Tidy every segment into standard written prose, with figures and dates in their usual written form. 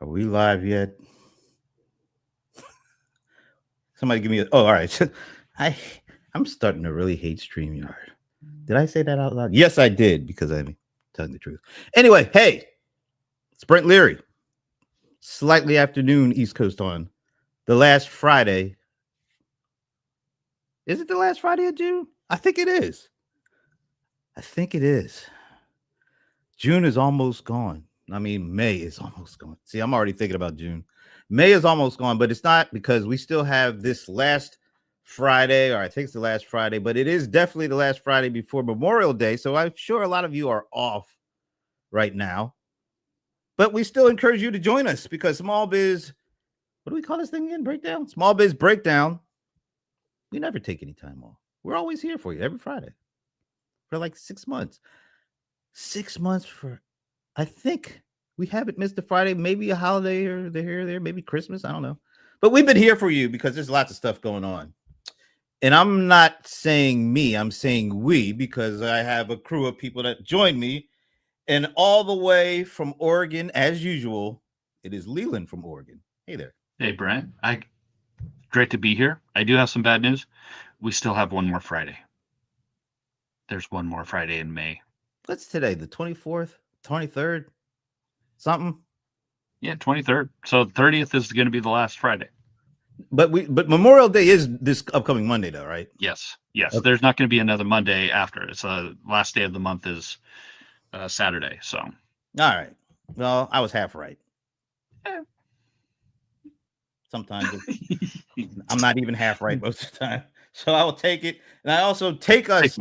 Are we live yet? Somebody give me a. Oh, all right. I I'm starting to really hate StreamYard. Did I say that out loud? Yes, I did because I'm telling the truth. Anyway, hey, it's Brent Leary. Slightly afternoon East Coast on the last Friday. Is it the last Friday of June? I think it is. I think it is. June is almost gone. I mean, May is almost gone. See, I'm already thinking about June. May is almost gone, but it's not because we still have this last Friday, or I think it's the last Friday, but it is definitely the last Friday before Memorial Day. So I'm sure a lot of you are off right now, but we still encourage you to join us because Small Biz, what do we call this thing again? Breakdown? Small Biz Breakdown. We never take any time off. We're always here for you every Friday for like 6 months. 6 months for, I think we haven't missed a Friday, maybe a holiday or here or there, maybe Christmas. I don't know. But we've been here for you because there's lots of stuff going on. And I'm not saying me, I'm saying we, because I have a crew of people that join me. And all the way from Oregon, as usual, it is Leland from Oregon. Hey there. Hey, Brent. Great to be here. I do have some bad news. We still have one more Friday. There's one more Friday in May. What's today? The 24th, 23rd, something? Yeah, 23rd. So 30th is going to be the last Friday. But Memorial Day is this upcoming Monday, though, right? Yes. Okay. Okay. There's not going to be another Monday after. It's the last day of the month is Saturday. So. All right. Well, I was half right. Sometimes I'm not even half right most of the time. So I will take it. And I also take us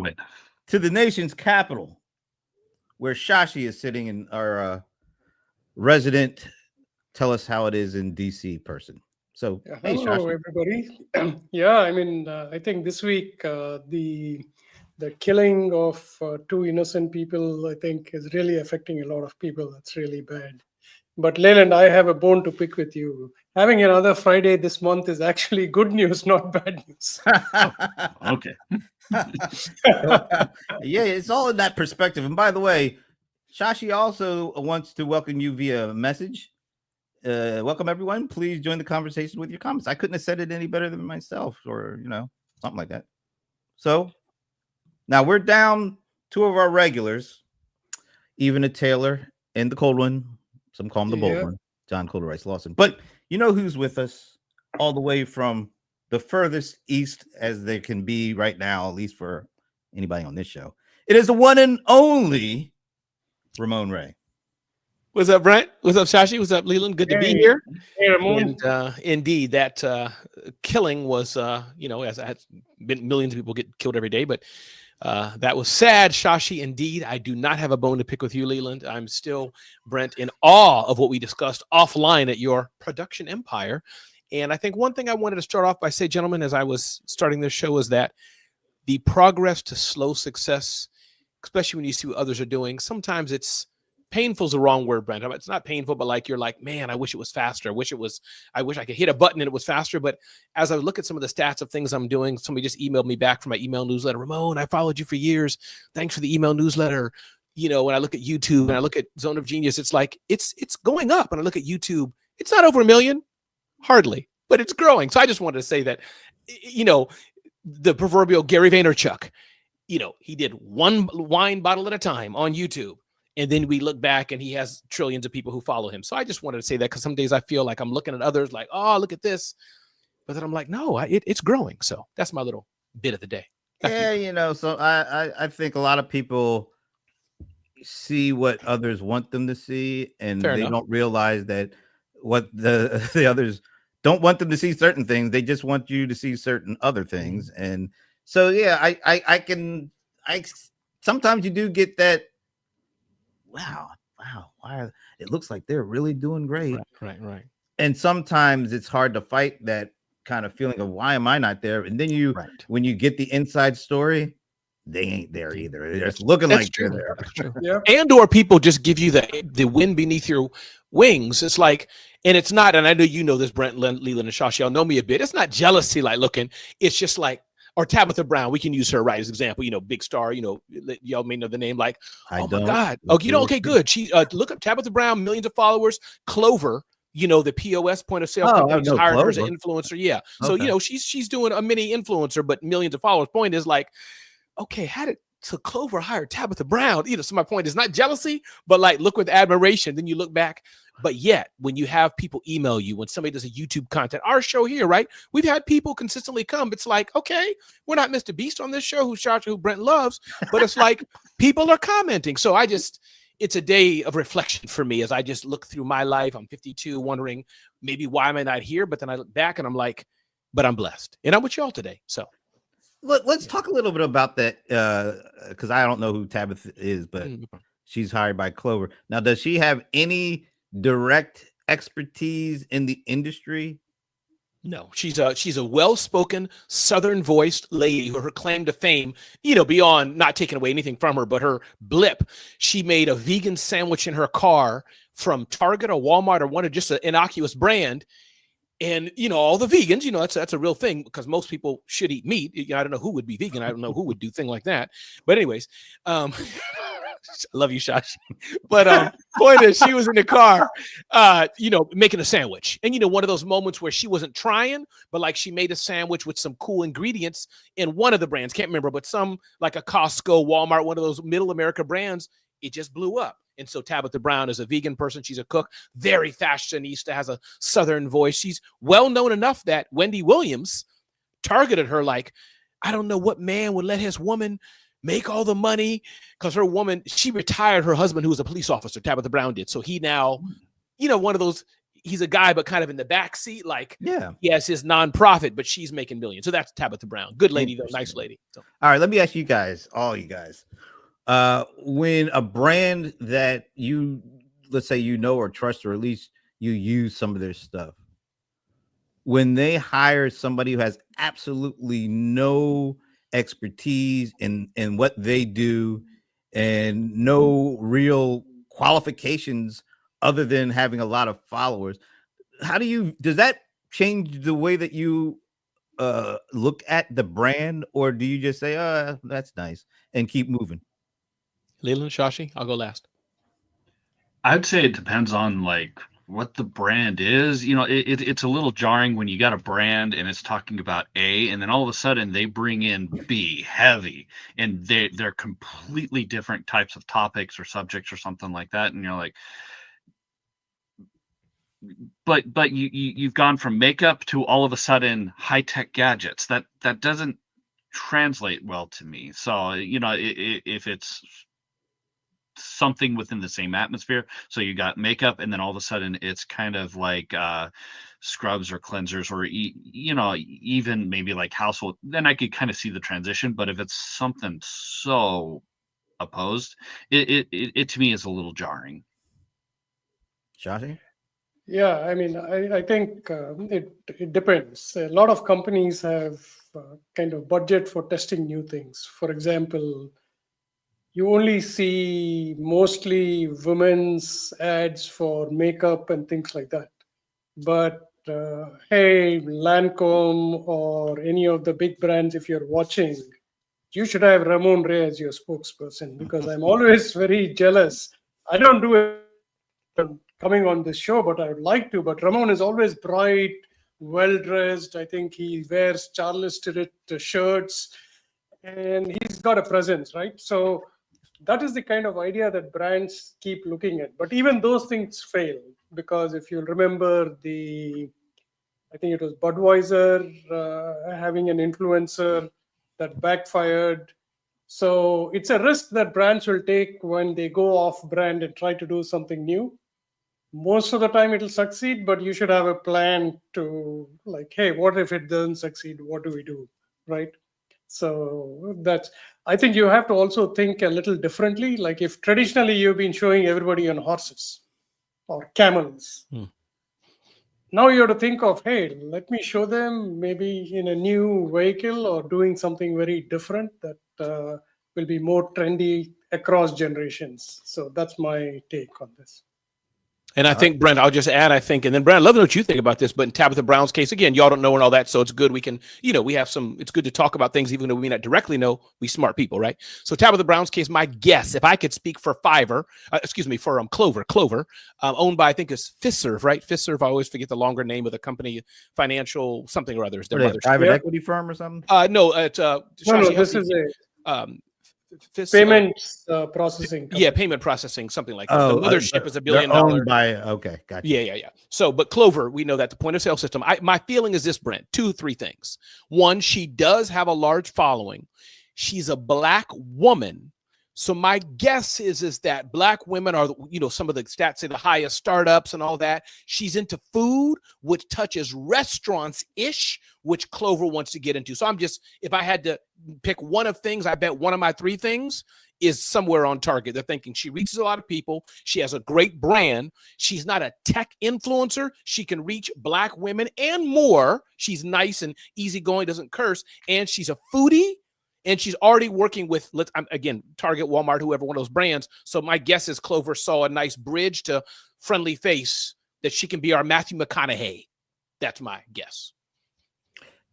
to the nation's capital, where Shashi is sitting in our resident tell us how it is in DC person. So hey, hello Shashi. everybody. Yeah, I mean, I think this week the killing of two innocent people, I think, is really affecting a lot of people. That's really bad. But Leland, I have a bone to pick with you. Having another Friday this month is actually good news, not bad news. Okay. Yeah, it's all in that perspective. And by the way, Shashi also wants to welcome you via message. Welcome everyone. Please join the conversation with your comments. I couldn't have said it any better than myself, or something like that. So now we're down two of our regulars, even a Taylor and the cold one. Some call him the bold one, John Colder Rice Lawson. But you know who's with us all the way from the furthest east as there can be right now, at least for anybody on this show. It is the one and only Ramon Ray. What's up, Brent? What's up, Shashi? What's up, Leland? Good to be here. Hey, Ramon. And indeed, that killing was, as I had been, millions of people get killed every day, but that was sad, Shashi. Indeed, I do not have a bone to pick with you, Leland. I'm still, Brent, in awe of what we discussed offline at your production empire. And I think one thing I wanted to start off by saying, gentlemen, as I was starting this show, is that the progress to slow success, especially when you see what others are doing, sometimes it's painful is the wrong word, Brent. It's not painful, but like you're like, man, I wish it was faster. I wish I could hit a button and it was faster. But as I look at some of the stats of things I'm doing, somebody just emailed me back from my email newsletter. Ramon, I followed you for years. Thanks for the email newsletter. When I look at YouTube and I look at Zone of Genius, it's like it's going up. And I look at YouTube, it's not over 1 million, hardly, but it's growing. So I just wanted to say that, the proverbial Gary Vaynerchuk, he did one wine bottle at a time on YouTube. And then we look back and he has trillions of people who follow him. So I just wanted to say that because some days I feel like I'm looking at others like, oh, look at this. But then I'm like, no, it's growing. So that's my little bit of the day. Yeah, so I think a lot of people see what others want them to see, and they don't realize that what the others don't want them to see certain things. They just want you to see certain other things. And so, yeah, I sometimes you do get that. Wow. It looks like they're really doing great. Right. And sometimes it's hard to fight that kind of feeling of why am I not there? And then when you get the inside story, they ain't there either. They're just looking like they're there. Yeah. And or people just give you the wind beneath your wings. It's like, and it's not, and I know you know this, Brent, Leland, and Shashi, y'all know me a bit. It's not jealousy like looking. It's just like, or Tabitha Brown, we can use her right as example, big star, y'all may know the name, like, my God. Oh, you know, okay, good. She look up Tabitha Brown, millions of followers. Clover, the POS point of sale Oh, company I just know hired her as an Clover. influencer. Yeah. So, Okay. she's doing a mini influencer, but millions of followers. Point is like, okay, so Clover hired Tabitha Brown? So my point is not jealousy, but like look with admiration. Then you look back. But yet, when you have people email you, when somebody does a YouTube content, our show here, right? We've had people consistently come. It's like, okay, we're not Mr. Beast on this show, who Brent loves, but it's like people are commenting. So it's a day of reflection for me as I just look through my life. I'm 52, wondering maybe why am I not here? But then I look back and I'm like, but I'm blessed. And I'm with y'all today. So Let's talk a little bit about that, because I don't know who Tabitha is, but she's hired by Clover. Now, does she have any direct expertise in the industry? No, she's a well-spoken, Southern-voiced lady who her claim to fame, beyond not taking away anything from her, but her blip, she made a vegan sandwich in her car from Target or Walmart or one of just an innocuous brand. And, all the vegans, that's a real thing because most people should eat meat. I don't know who would be vegan. I don't know who would do thing like that. But anyways, I love you, Shashi. But point is, she was in the car, making a sandwich. And, one of those moments where she wasn't trying, but like she made a sandwich with some cool ingredients in one of the brands. Can't remember, but some like a Costco, Walmart, one of those middle America brands, it just blew up. And so Tabitha Brown is a vegan person. She's a cook, very fashionista, has a Southern voice. She's well known enough that Wendy Williams targeted her like, I don't know what man would let his woman make all the money, because she retired her husband, who was a police officer. Tabitha Brown did. So he now, one of those, he's a guy, but kind of in the back seat, like, Yeah. he has his nonprofit, but she's making millions. So that's Tabitha Brown. Good lady, though. Nice lady. So. All right, let me ask you guys, all you guys. When a brand that let's say or trust, or at least you use some of their stuff, when they hire somebody who has absolutely no expertise in what they do and no real qualifications other than having a lot of followers, does that change the way that you look at the brand, or do you just say, that's nice, and keep moving? Leland, Shashi, I'll go last. I'd say it depends on like what the brand is. It's a little jarring when you got a brand and it's talking about A, and then all of a sudden they bring in B, heavy, and they're completely different types of topics or subjects or something like that, and you're like, but you've gone from makeup to all of a sudden high-tech gadgets. That doesn't translate well to me. So if it's something within the same atmosphere, so you got makeup and then all of a sudden it's kind of like scrubs or cleansers, or even maybe like household, then I could kind of see the transition. But if it's something so opposed, it to me is a little jarring. Shashi? Yeah, I mean, I think it depends. A lot of companies have kind of budget for testing new things. For example, you only see mostly women's ads for makeup and things like that. But hey, Lancome or any of the big brands, if you're watching, you should have Ramon Ray as your spokesperson, because I'm always very jealous. I don't do it coming on this show, but I would like to. But Ramon is always bright, well-dressed. I think he wears Charles Stirrit shirts, and he's got a presence, right? So that is the kind of idea that brands keep looking at. But even those things fail, because if you remember I think it was Budweiser having an influencer that backfired. So it's a risk that brands will take when they go off brand and try to do something new. Most of the time it'll succeed, but you should have a plan to like, hey, what if it doesn't succeed? What do we do, right? So I think you have to also think a little differently. Like if traditionally you've been showing everybody on horses or camels, now you have to think of, hey, let me show them maybe in a new vehicle or doing something very different that will be more trendy across generations. So that's my take on this. And I think, Brent, I'll just add, I think, and then Brent, I'd love to know what you think about this, but in Tabitha Brown's case, again, y'all don't know and all that, so it's good we can, we have some, it's good to talk about things even though we may not directly know, we smart people, right? So Tabitha Brown's case, my guess, if I could speak for Clover, owned by, I think it's Fiserv, right? Fiserv, I always forget the longer name of the company, financial something or other. Is their What are they, mother's private equity firm or something? No, it's No, Shashi, this is a payments processing. Yeah, company. payment processing, something like that. The mothership is $1 billion. Owned by, okay, gotcha. Yeah. So, but Clover, we know that the point of sale system. My feeling is this, Brent, 2-3 things. One, she does have a large following. She's a Black woman. So my guess is that Black women are, some of the stats say the highest startups and all that. She's into food, which touches restaurants-ish, which Clover wants to get into. So if I had to pick one of things, I bet one of my 3 things is somewhere on target. They're thinking she reaches a lot of people. She has a great brand. She's not a tech influencer. She can reach Black women and more. She's nice and easygoing, doesn't curse. And she's a foodie. And she's already working with, Target, Walmart, whoever, one of those brands. So my guess is Clover saw a nice bridge to friendly face that she can be our Matthew McConaughey. That's my guess.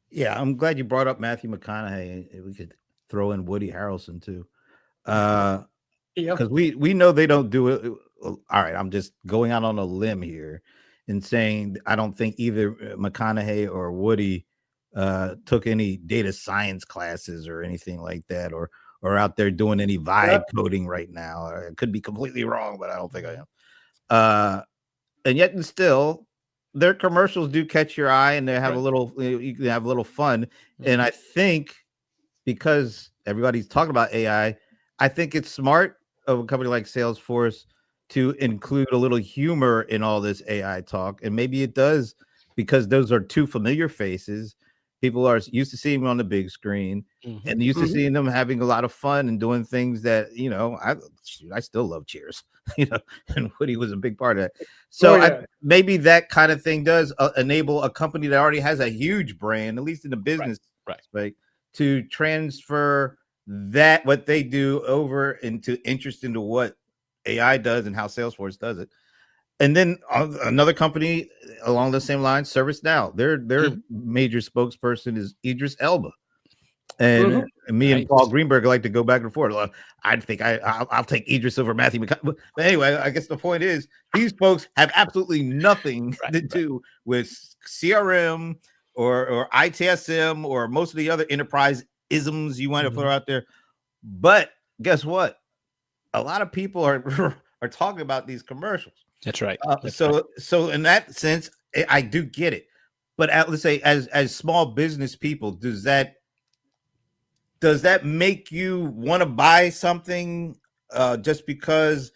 Yeah, I'm glad you brought up Matthew McConaughey. We could throw in Woody Harrelson too. Because we know they don't do it. All right, I'm just going out on a limb here and saying I don't think either McConaughey or Woody took any data science classes or anything like that, or out there doing any vibe coding right now. I could be completely wrong, but I don't think I am. And yet and still, their commercials do catch your eye, and they have you can have a little fun. And I think because everybody's talking about AI, I think it's smart of a company like Salesforce to include a little humor in all this AI talk. And maybe it does, because those are 2 familiar faces. People are used to seeing them on the big screen and used to seeing them having a lot of fun and doing things that, I still love Cheers, and Woody was a big part of that. So maybe that kind of thing does enable a company that already has a huge brand, at least in the business, right, to transfer that, what they do, over into interest into what AI does and how Salesforce does it. And then another company along the same line, ServiceNow, their major spokesperson is Idris Elba. And me and Paul Greenberg like to go back and forth. I think I'll take Idris over Matthew McConaughey. But anyway, I guess the point is these folks have absolutely nothing to do with CRM or ITSM or most of the other enterprise isms you want to put out there. But guess a lot of people are talking about these commercials. That's right. So in that sense, I do get it. But let's say as small business people, does that make you want to buy something just because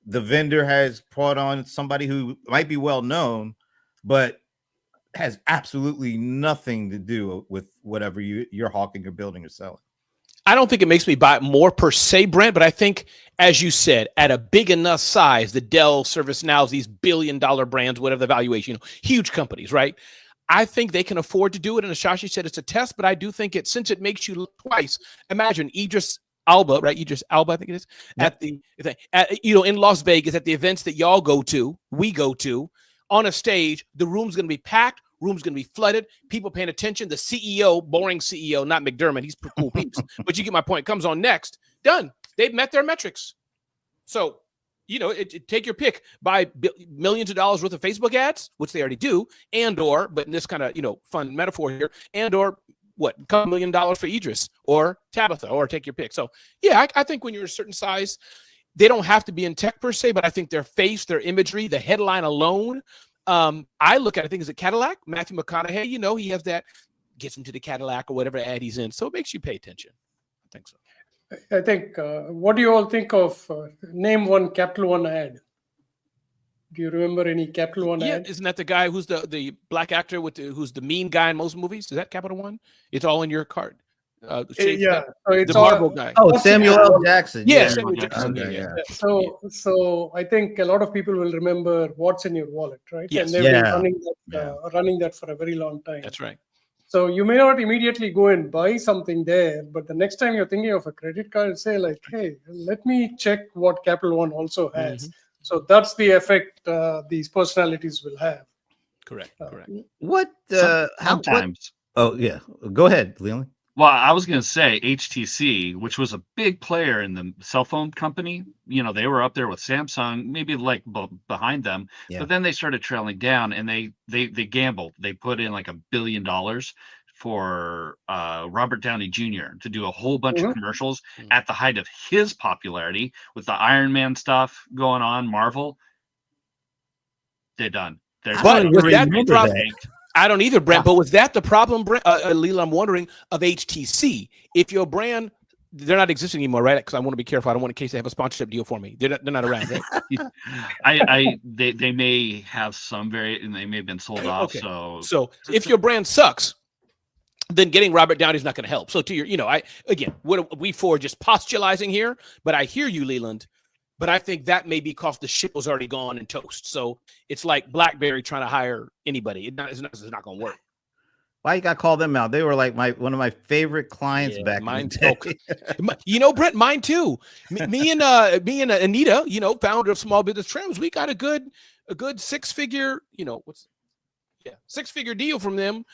the vendor has brought on somebody who might be well known, but has absolutely nothing to do with whatever you're hawking or building or selling? I don't think it makes me buy more per se, Brent, but I think, as you said, at a big enough size, the Dell, ServiceNow, these billion-dollar brands, whatever the valuation, huge companies, right? I think they can afford to do it. And as Shashi said, it's a test, but I do think since it makes you look twice, imagine Idris Elba, right? Idris Elba, I think it is, in Las Vegas at the events that y'all go to, we go to, on a stage, the room's going to be packed. Room's going to be flooded. People paying attention. The CEO, boring CEO, not McDermott. He's cool peeps. But you get my point. Comes on next. Done. They've met their metrics. So, take your pick. Buy millions of dollars worth of Facebook ads, which they already do, but in this kind of, fun metaphor here, a couple $1 million for Idris or Tabitha, or take your pick. So, yeah, I think when you're a certain size, they don't have to be in tech per se, but I think their face, their imagery, the headline alone. I look at, I think, is it Cadillac? Matthew McConaughey, he has that, gets into the Cadillac or whatever ad he's in. So it makes you pay attention. I think so. I think, what do you all think of, name one Capital One ad? Do you remember any Capital One ad? Isn't that the guy who's the black actor who's the mean guy in most movies? Is that Capital One? It's all in your card. So it's the Marvel guy. Oh, Samuel L. Jackson. Yeah, Samuel Jackson. Okay, yeah. So I think a lot of people will remember what's in your wallet, right? Yes. And they've been running that for a very long time. That's right. So you may not immediately go and buy something there, but the next time you're thinking of a credit card, say like, hey, let me check what Capital One also has. So that's the effect these personalities will have. Correct. Correct. What? Some- How? What? sometimes. Oh yeah. Go ahead, Leland. Well, I was going to say HTC, which was a big player in the cell phone company. They were up there with Samsung, maybe like behind them. Yeah. But then they started trailing down, and they gambled. They put in like $1 billion for Robert Downey Jr. to do a whole bunch of commercials Mhm. at the height of his popularity with the Iron Man stuff going on. Marvel, they're done. They're But done. was that remember the problem? that. I don't either, Brent. But was that the problem, Brent? Leland, I'm wondering of HTC. If your brand, they're not existing anymore, right? Because I want to be careful. I don't want in case they have a sponsorship deal for me. They're not around, right? They may have some and they may have been sold off. Okay. So if your brand sucks, then getting Robert Downey is not going to help. So to your, what are we for just postulating here? But I hear you, Leland. But I think that may be because the ship was already gone and toast. So it's like BlackBerry trying to hire anybody. It's not going to work. Why you got to call them out? They were like one of my favorite clients back in the day. Brent, mine too. Me and Anita, founder of Small Business Trends, we got a good six-figure, six-figure deal from them.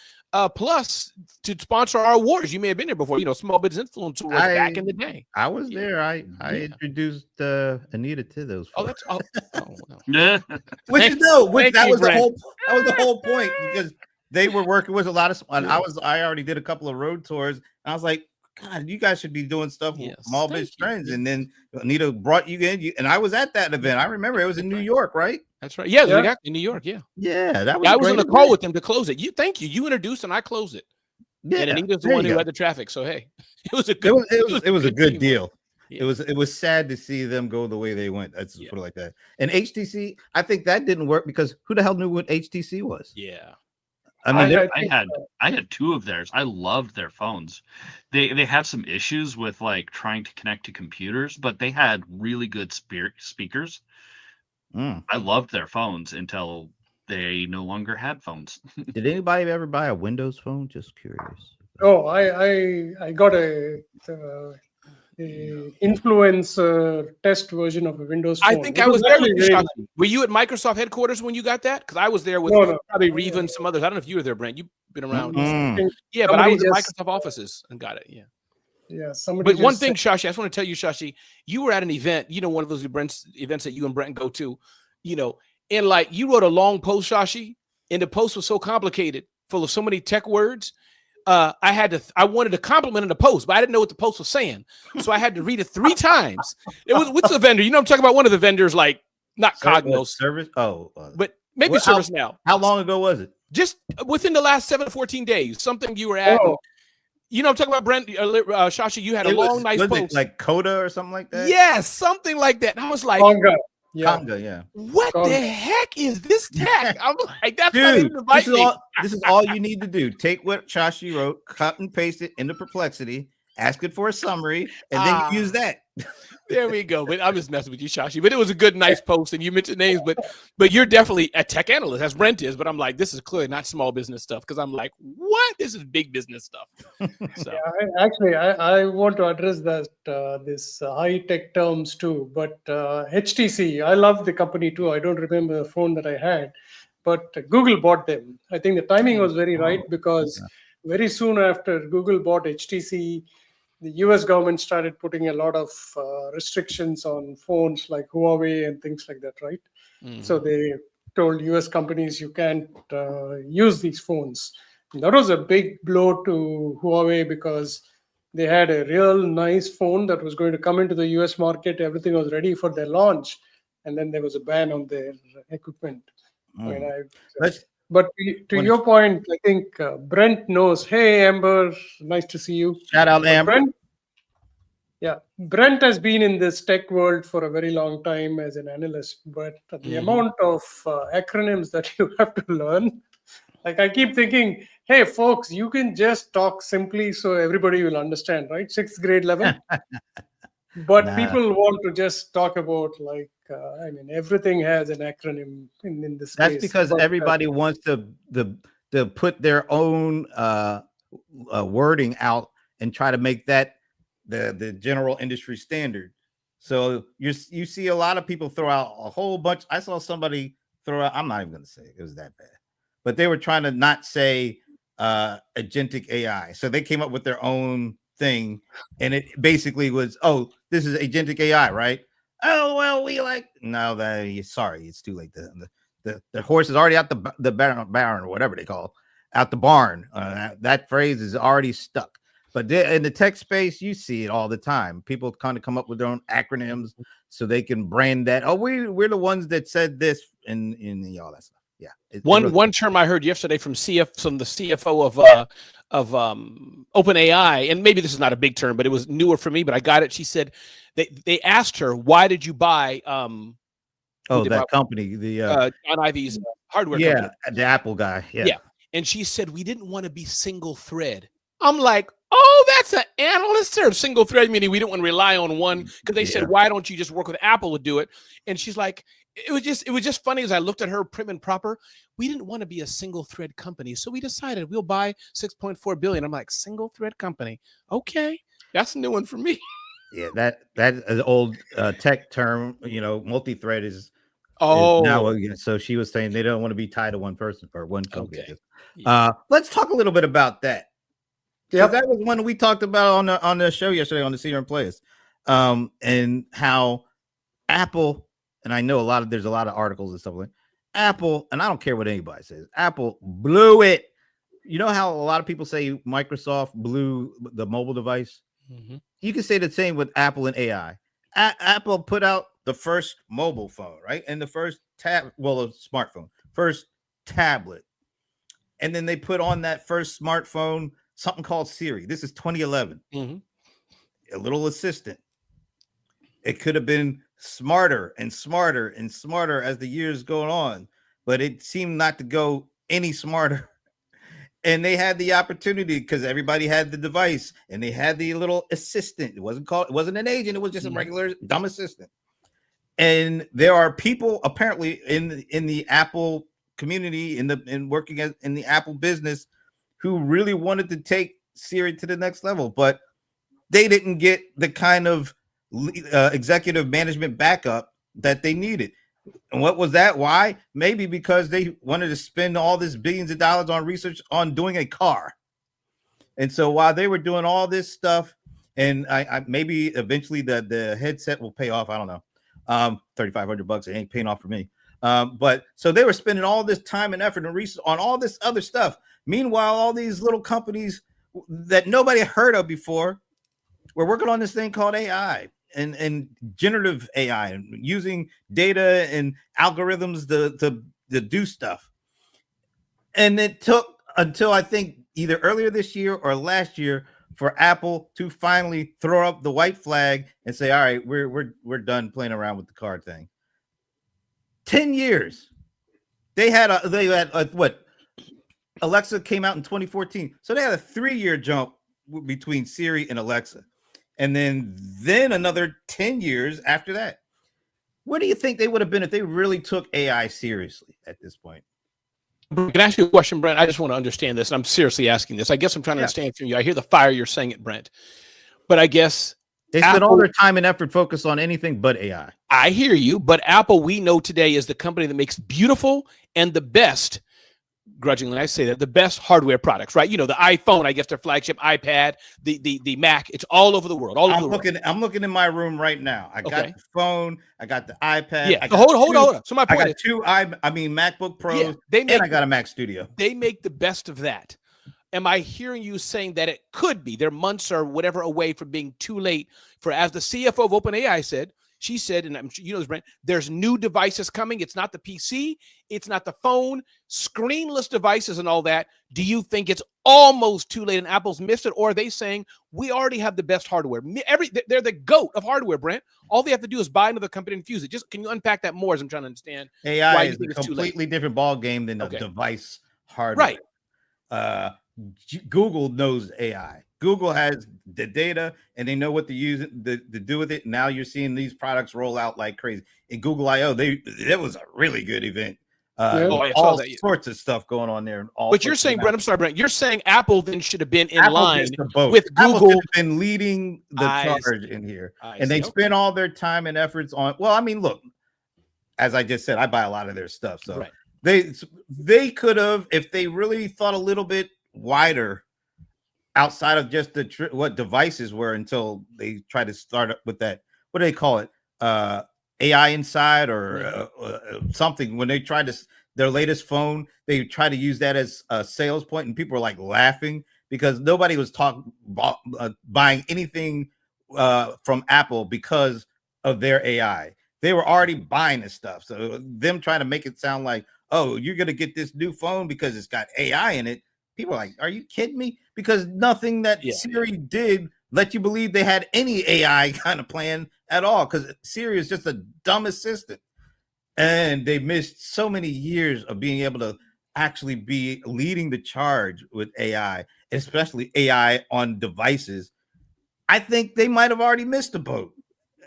Plus to sponsor our awards. You may have been there before. Small Business Influencer was back in the day. I was there. I introduced Anita to those folks. No. That was the whole point, because they were working with a lot of, and I already did a couple of road tours, and I was like, God, you guys should be doing stuff with Small Business Trends. And then Anita brought you in, and I was at that event. I remember it was in New York, right? That's right. Yeah, in New York. Yeah. That was. I was on the call with them to close it. You introduced and I closed it. Yeah, and Anita's the one who had the traffic. So hey, it was a good. It was a good deal. Yeah. It was sad to see them go the way they went. Let's put it like that. And HTC, I think that didn't work because who the hell knew what HTC was? Yeah. I mean, I had two of theirs. I loved their phones. They had some issues with like trying to connect to computers, but they had really good speakers. I loved their phones until they no longer had phones. Did anybody ever buy a Windows phone? Just curious. Oh, I got a influencer test version of a Windows phone. I think I was there with you, Shashi. Were you at Microsoft headquarters when you got that? Because I was there with probably Reva and some others. I don't know if you were there, Brent. You've been around. Yeah, but I was at Microsoft offices and got it. Yeah. Yeah, somebody. But one thing, Shashi, I just want to tell you, Shashi, you were at an event, one of those events that you and Brent go to, and like you wrote a long post, Shashi, and the post was so complicated, full of so many tech words. I wanted to compliment in the post, but I didn't know what the post was saying. So I had to read it 3 times. It was, what's the vendor? I'm talking about one of the vendors, like not Cognos. Service. But maybe ServiceNow. How long ago was it? Just within the last 7 to 14 days, something you were at. I'm talking about Brent, Shashi, you had a nice post. It like Coda or something like that? Yes, something like that. And I was like, Conga, what the heck is this tech? I'm like, that's why they didn't invite me. me. This is all you need to do. Take what Shashi wrote, cut and paste it into Perplexity, ask it for a summary, and then use that. There we go. But I'm just messing with you, Shashi. But it was a good, nice post, and you mentioned names. But you're definitely a tech analyst, as Brent is. But I'm like, this is clearly not small business stuff, because I'm like, what? This is big business stuff. So. Yeah, I want to address that this high tech terms too. But HTC, I love the company too. I don't remember the phone that I had, but Google bought them. I think the timing was very right, because very soon after Google bought HTC, the US government started putting a lot of restrictions on phones like Huawei and things like that, right? Mm-hmm. So they told US companies, you can't use these phones. And that was a big blow to Huawei, because they had a real nice phone that was going to come into the US market. Everything was ready for their launch. And then there was a ban on their equipment. But to your point, I think Brent knows. Hey, Amber, nice to see you. Shout out, Amber. Brent has been in this tech world for a very long time as an analyst, but the amount of acronyms that you have to learn, like I keep thinking, hey, folks, you can just talk simply so everybody will understand, right? 6th grade level. But people want to just talk about everything has an acronym in this That's case. because everybody wants to put their own wording out and try to make that the general industry standard. So you see a lot of people throw out a whole bunch. I saw somebody throw out. I'm not even going to say it was that bad, but they were trying to not say agentic AI. So they came up with their own thing, and it basically was, oh, this is agentic AI, right? Oh well, we like no. Sorry, it's too late. The horse is already out the barn or whatever they call it, out the barn. That phrase is already stuck. But in the tech space, you see it all the time. People kind of come up with their own acronyms so they can brand that. Oh, we're the ones that said this and all that stuff. Yeah. One term I heard yesterday from the CFO of OpenAI, and maybe this is not a big term, but it was newer for me, but I got it. She said they asked her, why did you buy company, John Ivy's hardware company? The Apple guy. Yeah. And she said, we didn't want to be single thread. I'm like, oh, that's an analyst term. Single thread, meaning we don't want to rely on one, because they said, why don't you just work with Apple to do it? And she's like, it was just funny as I looked at her prim and proper. We didn't want to be a single thread company, so we decided we'll buy 6.4 billion. I'm like, single thread company. Okay, that's a new one for me. Yeah, that is an old tech term. Multi-thread is. Oh, now so she was saying they don't want to be tied to one person or one company. Okay. Let's talk a little bit about that. Yeah, That was one we talked about on the show yesterday on the Senior Players, and how Apple, and I know there's a lot of articles and stuff like Apple, and I don't care what anybody says, Apple blew it. You know how a lot of people say Microsoft blew the mobile device? Mm-hmm. You can say the same with Apple and AI. Apple put out the first mobile phone, right? And the first a smartphone, first tablet. And then they put on that first smartphone something called Siri. This is 2011. Mm-hmm. A little assistant. It could have been smarter and smarter and smarter as the years go on, but it seemed not to go any smarter. And they had the opportunity because everybody had the device and they had the little assistant. It wasn't an agent. It was just a regular dumb assistant. And there are people apparently in the Apple community, in working in the Apple business, who really wanted to take Siri to the next level, but they didn't get the kind of executive management backup that they needed. And what was that? Why? Maybe because they wanted to spend all this billions of dollars on research on doing a car. And so while they were doing all this stuff, and I maybe eventually the headset will pay off. I don't know. $3,500. It ain't paying off for me. But so they were spending all this time and effort and research on all this other stuff. Meanwhile, all these little companies that nobody heard of before were working on this thing called AI and generative AI and using data and algorithms to do stuff. And it took until I think either earlier this year or last year for Apple to finally throw up the white flag and say, all right, we're done playing around with the card thing. 10 years. They had what? Alexa came out in 2014. So they had a 3-year jump between Siri and Alexa. And then another 10 years after that. Where do you think they would have been if they really took AI seriously at this point? Can I ask you a question, Brent? I just want to understand this. And I'm seriously asking this. I guess I'm trying to understand from you. I hear the fire you're saying it, Brent. But I guess they spend all their time and effort focused on anything but AI. I hear you. But Apple, we know today, is the company that makes beautiful and the best, grudgingly I say that, the best hardware products, right? The iPhone, I guess their flagship, iPad, the Mac, it's all over the world. I'm looking in my room right now. I got the phone, I got the iPad. Yeah, hold on. So my point I got two MacBook Pros, and I got a Mac Studio. They make the best of that. Am I hearing you saying that it could be they're months or whatever away from being too late for, as the CFO of OpenAI said, she said, and I'm sure you know this, Brent, there's new devices coming. It's not the PC. It's not the phone, screenless devices and all that. Do you think it's almost too late and Apple's missed it? Or are they saying we already have the best hardware? They're the GOAT of hardware, Brent. All they have to do is buy another company and fuse it. Just can you unpack that more as I'm trying to understand? AI is a completely different ball game than the device hardware. Right. Google knows AI. Google has the data and they know what to use to do with it. Now you're seeing these products roll out like crazy. In Google I/O, that was a really good event. Yeah. Oh, I saw all that, yeah. sorts of stuff going on there. All But you're sorts of saying, Brent, I'm sorry, Brent, you're saying Apple then should have been in Apple line gets the boat. with Apple should Google. have been leading the I charge in here, I and they see. spend all their time and efforts on. Well, I mean, look, as I just said, I buy a lot of their stuff, so Right. they could have, if they really thought a little bit wider outside of just what devices were, until they tried to start up with that. What do they call it? AI inside or something. When they tried to their latest phone, they tried to use that as a sales point, and people were like laughing because nobody was buying anything from Apple because of their AI. They were already buying this stuff. So them trying to make it sound like, oh, you're gonna get this new phone because it's got AI in it. People are like, are you kidding me? Because nothing that Siri did let you believe they had any AI kind of plan at all, because Siri is just a dumb assistant. And they missed so many years of being able to actually be leading the charge with AI, especially AI on devices. I think they might have already missed the boat.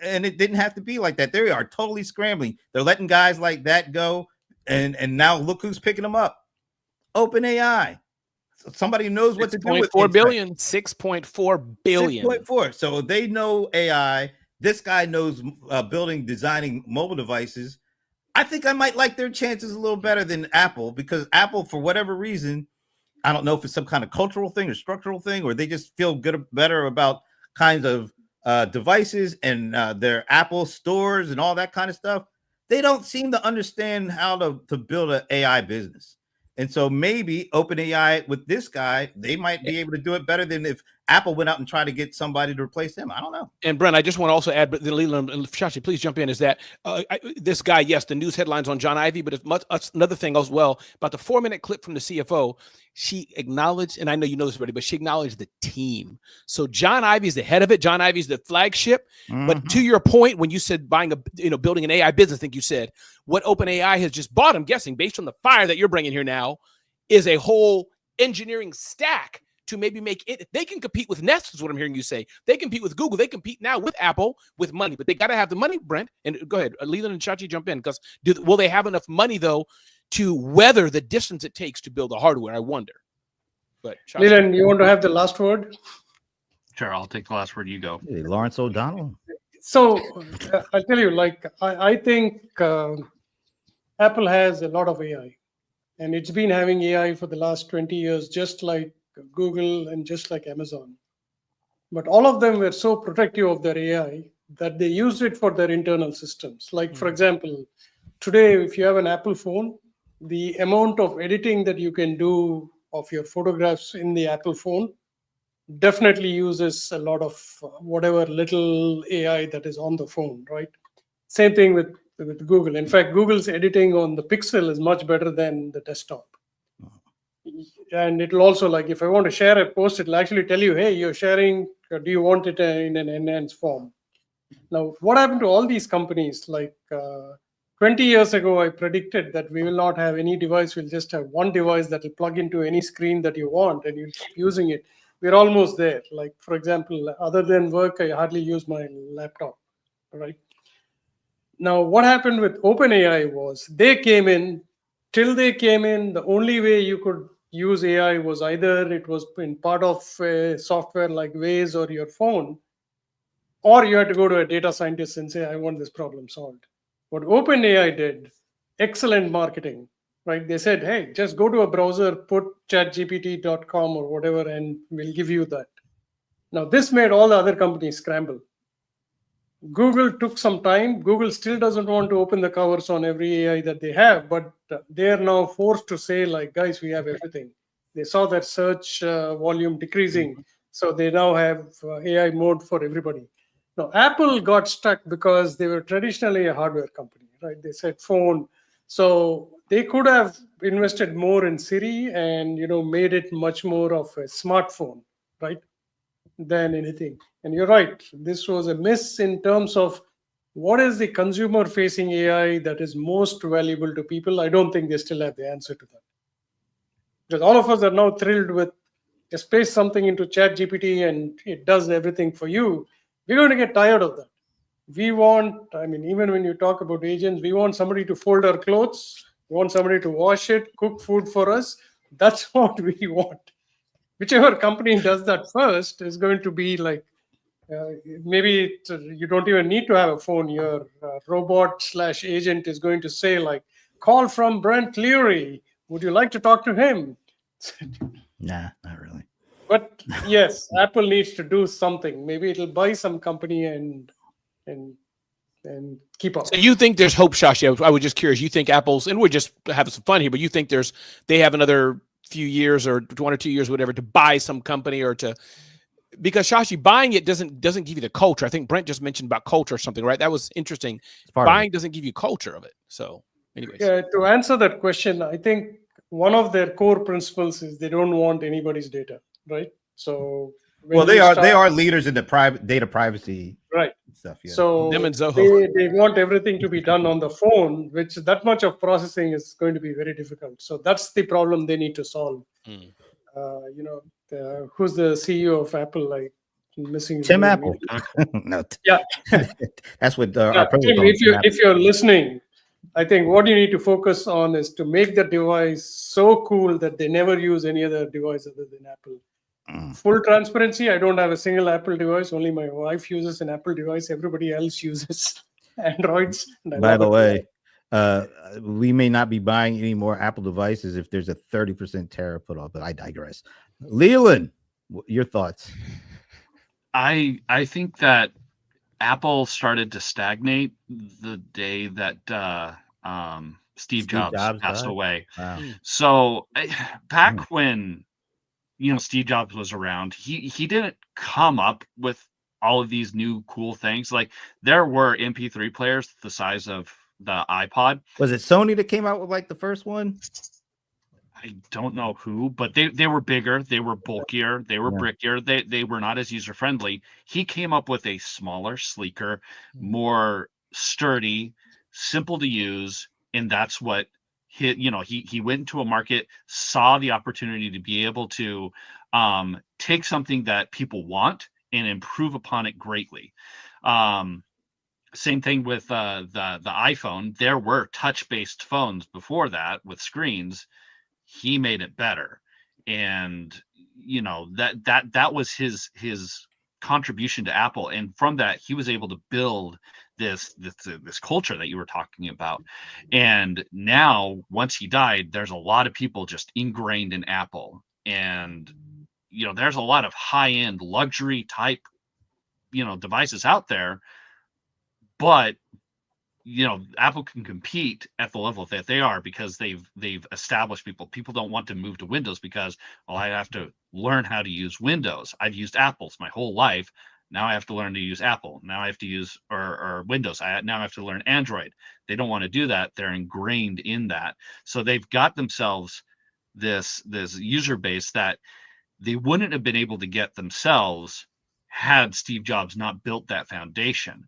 And it didn't have to be like that. They are totally scrambling. They're letting guys like that go. And now look who's picking them up. OpenAI. Somebody knows what to do with 6.4 billion. 6.4 billion. 6.4. So they know AI. This guy knows designing mobile devices. I think I might like their chances a little better than Apple, because Apple, for whatever reason, I don't know if it's some kind of cultural thing or structural thing, or they just feel better about kinds of devices and their Apple stores and all that kind of stuff. They don't seem to understand how to build an AI business. And so maybe OpenAI with this guy, they might be able to do it better than if Apple went out and tried to get somebody to replace them. I don't know. And Brent, I just want to also add, but Leland and Shashi, please jump in, is that this guy, yes, the news headlines on John Ivey, but it's another thing as well about the 4-minute clip from the CFO. She acknowledged, and I know you know this already, but she acknowledged the team. So John Ivey is the head of it. John Ivey is the flagship. Mm-hmm. But to your point, when you said building an AI business, I think you said what OpenAI has just bought, I'm guessing, based on the fire that you're bringing here now, is a whole engineering stack to maybe make it. They can compete with Nest, is what I'm hearing you say. They compete with Google. They compete now with Apple with money, but they got to have the money, Brent. And go ahead, Leland and Shachi, jump in, because will they have enough money though to weather the distance it takes to build the hardware? I wonder. But Leland, you want to have the last word? Sure, I'll take the last word. You go. Hey, Lawrence O'Donnell. So I'll tell you, I think Apple has a lot of AI, and it's been having AI for the last 20 years, just like Google and just like Amazon. But all of them were so protective of their AI that they used it for their internal systems. Like, for example, today, if you have an Apple phone, the amount of editing that you can do of your photographs in the Apple phone definitely uses a lot of whatever little AI that is on the phone, right? Same thing with Google. In fact, Google's editing on the Pixel is much better than the desktop. And it'll also, like, if I want to share a post, it'll actually tell you, hey, you're sharing, do you want it in an enhanced form? Now, what happened to all these companies? Like 20 years ago, I predicted that we will not have any device. We'll just have one device that will plug into any screen that you want, and you'll keep using it. We're almost there. Like, for example, other than work, I hardly use my laptop, right? Now, what happened with OpenAI was they came in. Till they came in, the only way you could use AI was either it was in part of software like Waze or your phone, or you had to go to a data scientist and say, I want this problem solved. What OpenAI did, excellent marketing, right? They said, hey, just go to a browser, put chatgpt.com or whatever, and we'll give you that. Now, this made all the other companies scramble. Google took some time. Google still doesn't want to open the covers on every AI that they have, but they are now forced to say, like, guys, we have everything. They saw their search volume decreasing, so they now have AI mode for everybody. Now, Apple got stuck because they were traditionally a hardware company, right? They said phone. So they could have invested more in Siri and, made it much more of a smartphone, right, than anything. And you're right. This was a miss in terms of what is the consumer-facing AI that is most valuable to people. I don't think they still have the answer to that. Because all of us are now thrilled with just paste something into ChatGPT and it does everything for you. We're going to get tired of that. We want, even when you talk about agents, we want somebody to fold our clothes, want somebody to wash it, cook food for us. That's what we want. Whichever company does that first is going to be like, maybe you don't even need to have a phone. Your robot/agent is going to say like, call from Brent Leary. Would you like to talk to him? Nah, not really. But yes, Apple needs to do something. Maybe it'll buy some company and keep up. So you think there's hope, Shashi? I was just curious. You think Apple's, and we're just having some fun here, but you think they have another few years or 1 or 2 years, whatever, to buy some company or to, because Shashi, buying it doesn't give you the culture. I think Brent just mentioned about culture or something, right? That was interesting. Buying doesn't give you culture of it. So anyways. Yeah, to answer that question, I think one of their core principles is they don't want anybody's data, right? So well, they are leaders in the private data privacy stuff. Yeah. So them and Zoho. they want everything to be done on the phone, which that much of processing is going to be very difficult. So that's the problem they need to solve. Who's the CEO of Apple? Like missing his Tim name. Apple. No. Yeah. That's what Tim, if you're listening, I think what you need to focus on is to make the device so cool that they never use any other device other than Apple. Full transparency, I don't have a single Apple device. Only my wife uses an Apple device. Everybody else uses Androids. By the way, we may not be buying any more Apple devices if there's a 30% tariff put on, but I digress. Leland, your thoughts? I think that Apple started to stagnate the day that Steve Jobs passed away. Wow. So back when Steve Jobs was around, he didn't come up with all of these new cool things. Like there were MP3 players the size of the iPod. Was it Sony that came out with like the first one? I don't know who, but they were bigger, they were bulkier, they were brickier, they were not as user friendly. He came up with a smaller, sleeker, more sturdy, simple to use, and that's what he went into a market, saw the opportunity to be able to take something that people want and improve upon it greatly. Same thing with the iPhone. There were touch-based phones before that with screens. He made it better, and that was his contribution to Apple, and from that he was able to build this culture that you were talking about. And now once he died, there's a lot of people just ingrained in Apple, and there's a lot of high-end luxury type devices out there, but Apple can compete at the level that they are because they've established people. People don't want to move to Windows because, well, I have to learn how to use Windows. I've used Apples my whole life. Now I have to learn to use Apple. Now I have to use or Windows. Now I have to learn Android. They don't want to do that. They're ingrained in that. So they've got themselves this user base that they wouldn't have been able to get themselves had Steve Jobs not built that foundation.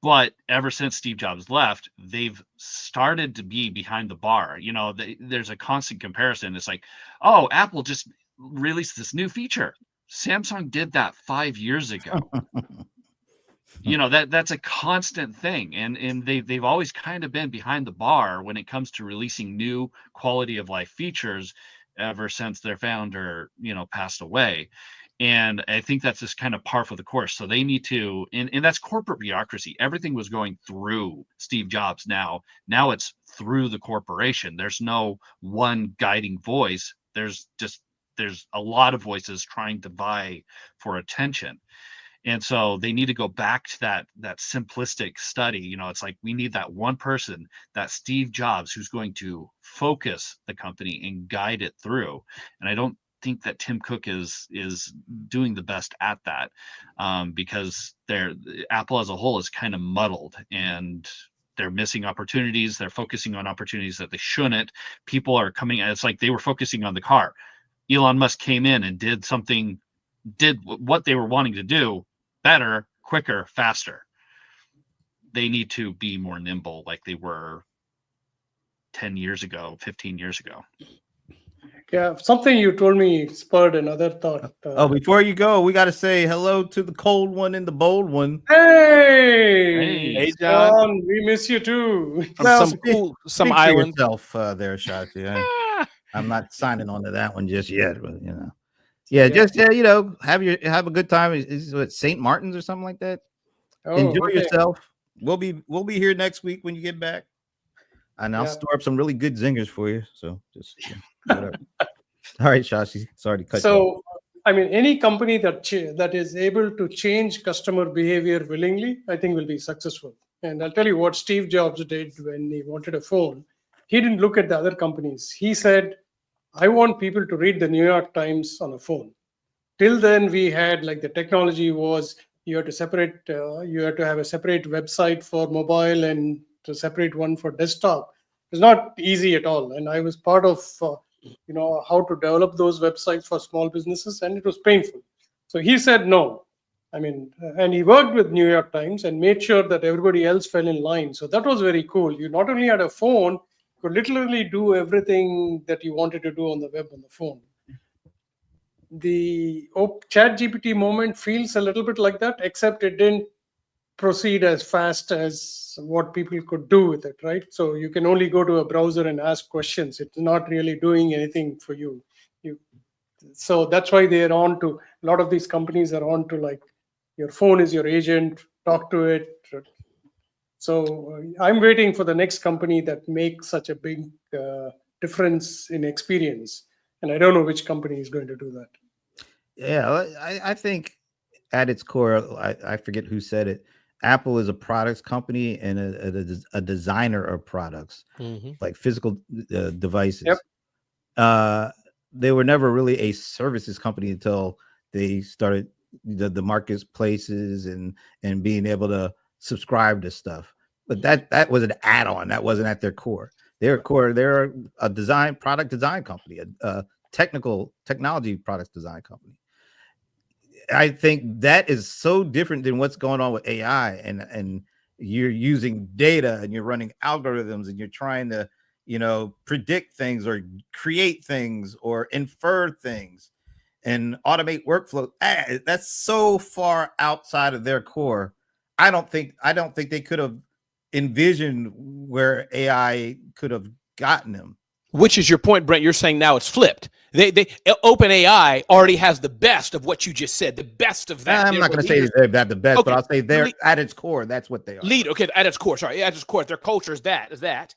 But ever since Steve Jobs left, they've started to be behind the bar. There's a constant comparison. It's like, oh, Apple just released this new feature. Samsung did that 5 years ago. That's a constant thing. And they've always kind of been behind the bar when it comes to releasing new quality of life features ever since their founder, passed away. And I think that's just kind of par for the course. So they need to, and that's corporate bureaucracy. Everything was going through Steve Jobs. Now it's through the corporation. There's no one guiding voice. There's a lot of voices trying to vie for attention. And so they need to go back to that simplistic study. It's like we need that one person, that Steve Jobs, who's going to focus the company and guide it through. And I don't think that Tim Cook is doing the best at that, because Apple as a whole is kind of muddled and they're missing opportunities. They're focusing on opportunities that they shouldn't. People are coming. It's like they were focusing on the car. Elon Musk came in and did what they were wanting to do better, quicker, faster. They need to be more nimble like they were 10 years ago, 15 years ago. Yeah, something you told me spurred another thought. Oh, before you go, we got to say hello to the cold one and the bold one. Hey, Hey, John. John, we miss you too. From Well, some cool, some Speak for island. yourself there, Shashi. Ah, I'm not signing on to that one just yet, but you know. Yeah, Yeah. just you know, have a good time. Is what St. Martin's or something like that? Oh, Enjoy okay. yourself. We'll be here next week when you get back. And I'll Yeah. store up some really good zingers for you. So just whatever. All right, Shashi. Sorry to cut you off. So, I mean, any company that is able to change customer behavior willingly, I think will be successful. And I'll tell you what Steve Jobs did when he wanted a phone. He didn't look at the other companies. He said, I want people to read the New York Times on a phone. Till then, we had like the technology was you had to have a separate website for mobile and a separate one for desktop. It's not easy at all. And I was part of how to develop those websites for small businesses, and it was painful. So he said no. I mean, and he worked with New York Times and made sure that everybody else fell in line. So that was very cool. You not only had a phone, you could literally do everything that you wanted to do on the web on the phone. The ChatGPT moment feels a little bit like that, except it didn't proceed as fast as what people could do with it, right? So you can only go to a browser and ask questions. It's not really doing anything for you. So that's why they're on to, a lot of these companies are on to like, your phone is your agent, talk to it. So I'm waiting for the next company that makes such a big difference in experience. And I don't know which company is going to do that. Yeah, I think at its core, I forget who said it. Apple is a products company and a designer of products, like physical devices. Yep. They were never really a services company until they started the marketplaces and being able to subscribe to stuff. But that was an add-on. That wasn't at their core. They're a product design company, a technology products design company. I think that is so different than what's going on with AI, and you're using data and you're running algorithms and you're trying to, predict things or create things or infer things and automate workflow. That's so far outside of their core. I don't think they could have envisioned where AI could have gotten them. Which is your point, Brent? You're saying now it's flipped. OpenAI already has the best of what you just said, the best of that. I'm not going to say they have the best, but I'll say they're at its core. That's what they are. At its core. Sorry, at its core, their culture is that,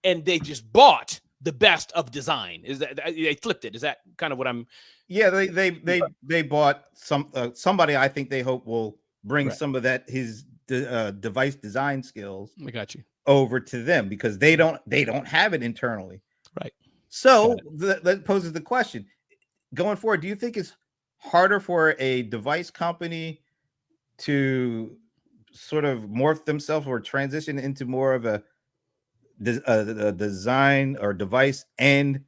and they just bought the best of design. Is that they flipped it? Is that kind of what I'm? Yeah, they bought somebody. I think they hope will bring some of that his device design skills. I got you. Over to them because they don't have it internally. Right. So that poses the question going forward. Do you think it's harder for a device company to sort of morph themselves or transition into more of a design or device and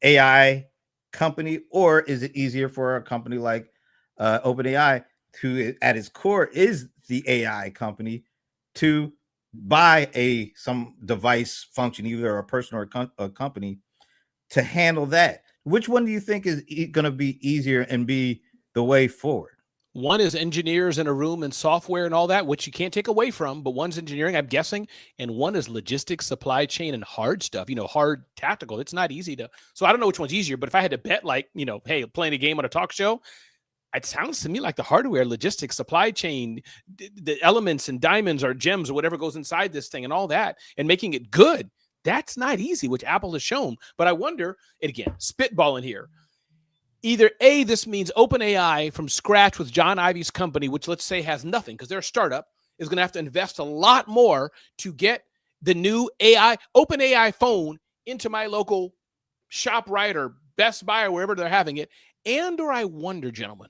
AI company, or is it easier for a company like OpenAI, who at its core is the AI company, to buy some device function, either a person or a company, to handle that? Which one do you think is going to be easier and be the way forward? One is engineers in a room and software and all that, which you can't take away from, but one's engineering, I'm guessing, and one is logistics, supply chain, and hard stuff, hard tactical. It's not easy so I don't know which one's easier, but if I had to bet, like, hey, playing a game on a talk show, it sounds to me like the hardware, logistics, supply chain, the elements and diamonds or gems or whatever goes inside this thing and all that, and making it good, that's not easy, which Apple has shown. But I wonder, and again, spitballing here, either A, this means OpenAI from scratch with John Ivy's company, which let's say has nothing because they're a startup, is going to have to invest a lot more to get the new OpenAI phone into my local ShopRite or Best Buy or wherever they're having it. Or I wonder, gentlemen,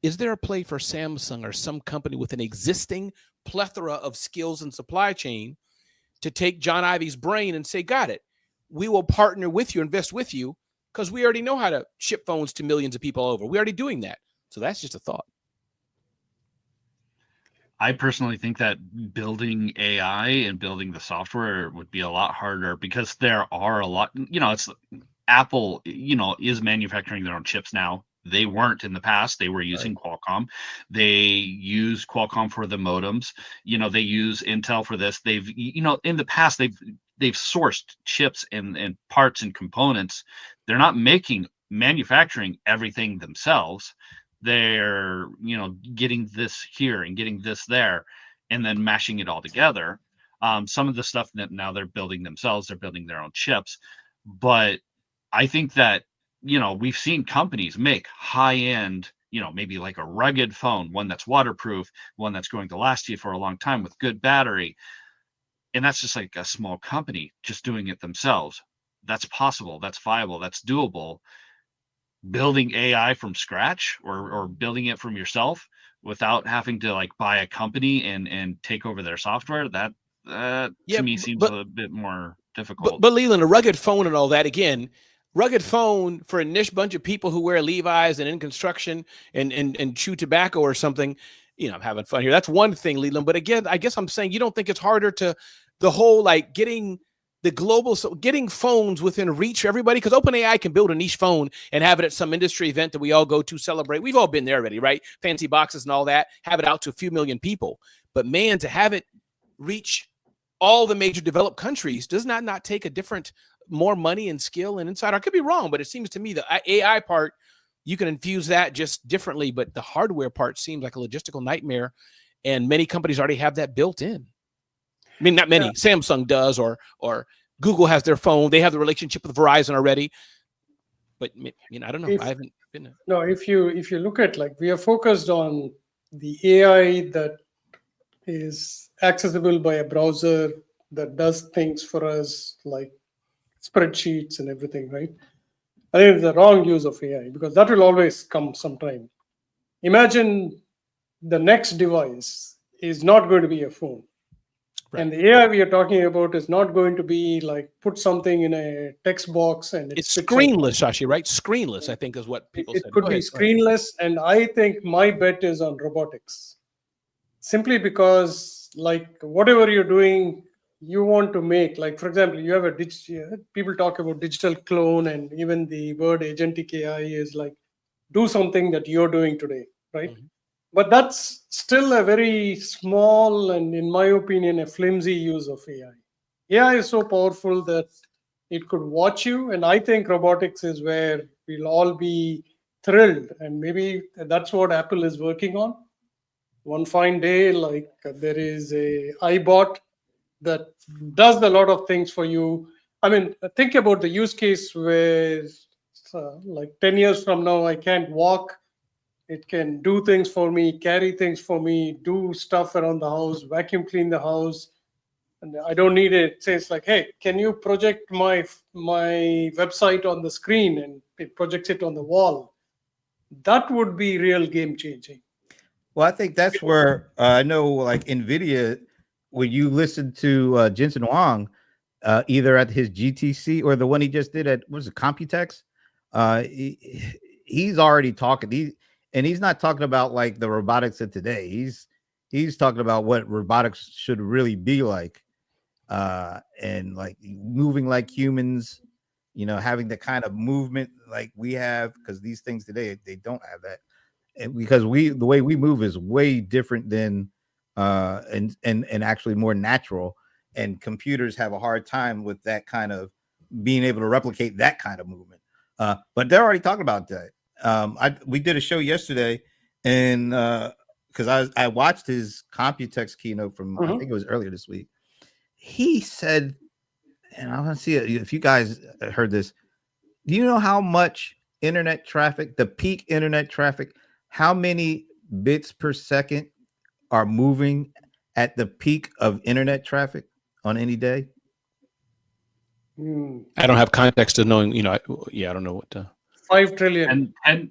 is there a play for Samsung or some company with an existing plethora of skills and supply chain to take John Ivy's brain and say, got it, we will partner with you, invest with you, because we already know how to ship phones to millions of people over. We're already doing that. So that's just a thought. I personally think that building AI and building the software would be a lot harder because there are a lot, Apple, is manufacturing their own chips now. They weren't in the past. They were using Qualcomm. They use Qualcomm for the modems. They use Intel for this. They've, in the past, they've sourced chips and parts and components. They're not manufacturing everything themselves. They're, getting this here and getting this there, and then mashing it all together. Some of the stuff that now they're building themselves, they're building their own chips. But I think that, we've seen companies make high-end, maybe like a rugged phone, one that's waterproof, one that's going to last you for a long time with good battery. And that's just like a small company just doing it themselves. That's possible. That's viable. That's doable. Building AI from scratch or building it from yourself without having to like buy a company and take over their software, that to me seems a bit more difficult. But Leland, a rugged phone and all that, again, rugged phone for a niche bunch of people who wear Levi's and in construction and chew tobacco or something, I'm having fun here. That's one thing, Leland. But again, I guess I'm saying you don't think it's harder to the whole like getting phones within reach for everybody, because OpenAI can build a niche phone and have it at some industry event that we all go to celebrate. We've all been there already, right? Fancy boxes and all that, have it out to a few million people. But man, to have it reach all the major developed countries, does not take a different, more money and skill and insight? I could be wrong, but it seems to me the AI part, you can infuse that just differently, but the hardware part seems like a logistical nightmare, and many companies already have that built in. I mean, not many. Yeah. Samsung does, or Google has their phone. They have the relationship with Verizon already. But I don't know. I haven't been there. No, if you look at, like, we are focused on the AI that is accessible by a browser that does things for us like spreadsheets and everything, right? I think it's the wrong use of AI, because that will always come sometime. Imagine the next device is not going to be a phone. Right. And the AI we are talking about is not going to be like put something in a text box and it's screenless, Shashi, right? Screenless, I think, is what people said. It could be screenless, and I think my bet is on robotics. Simply because, like, whatever you're doing, you want to make, like, for example, you have people talk about digital clone, and even the word agentic AI is like, do something that you're doing today, right? Mm-hmm. But that's still a very small and, in my opinion, a flimsy use of AI. AI is so powerful that it could watch you, and I think robotics is where we'll all be thrilled, and maybe that's what Apple is working on. One fine day, like, there is a iBot that does a lot of things for you. I mean, think about the use case where, like, 10 years from now, I can't walk. It can do things for me, carry things for me, do stuff around the house, vacuum clean the house. And I don't need it. It says like, hey, can you project my website on the screen? And it projects it on the wall. That would be real game changing. Well, I think that's where I know, like NVIDIA, when you listen to Jensen Huang, either at his GTC or the one he just did at, what was it, Computex? He's already talking. And he's not talking about like the robotics of today. He's talking about what robotics should really be like, and like moving like humans, having the kind of movement like we have, because these things today, they don't have that. And because the way we move is way different than and actually more natural, and computers have a hard time with that kind of being able to replicate that kind of movement. But they're already talking about that. We did a show yesterday, and because I watched his Computex keynote from I think it was earlier this week. He said, and I want to see if you guys heard this. Do you know how much internet traffic, the peak internet traffic, how many bits per second are moving at the peak of internet traffic on any day? I don't have context of knowing, I don't know what 5 trillion. And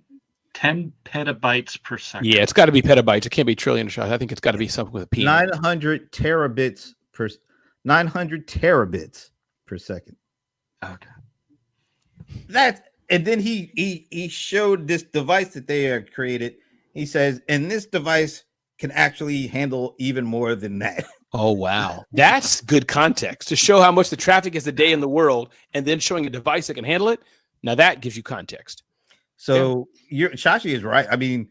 10 petabytes per second. Yeah, it's got to be petabytes. It can't be trillion shots. I think it's got to be something with a P. 900 terabits per second. Okay. And then he showed this device that they have created. He says, and this device can actually handle even more than that. Oh, wow. That's good context to show how much the traffic is a day in the world and then showing a device that can handle it. Now that gives you context. So Shashi is right. I mean,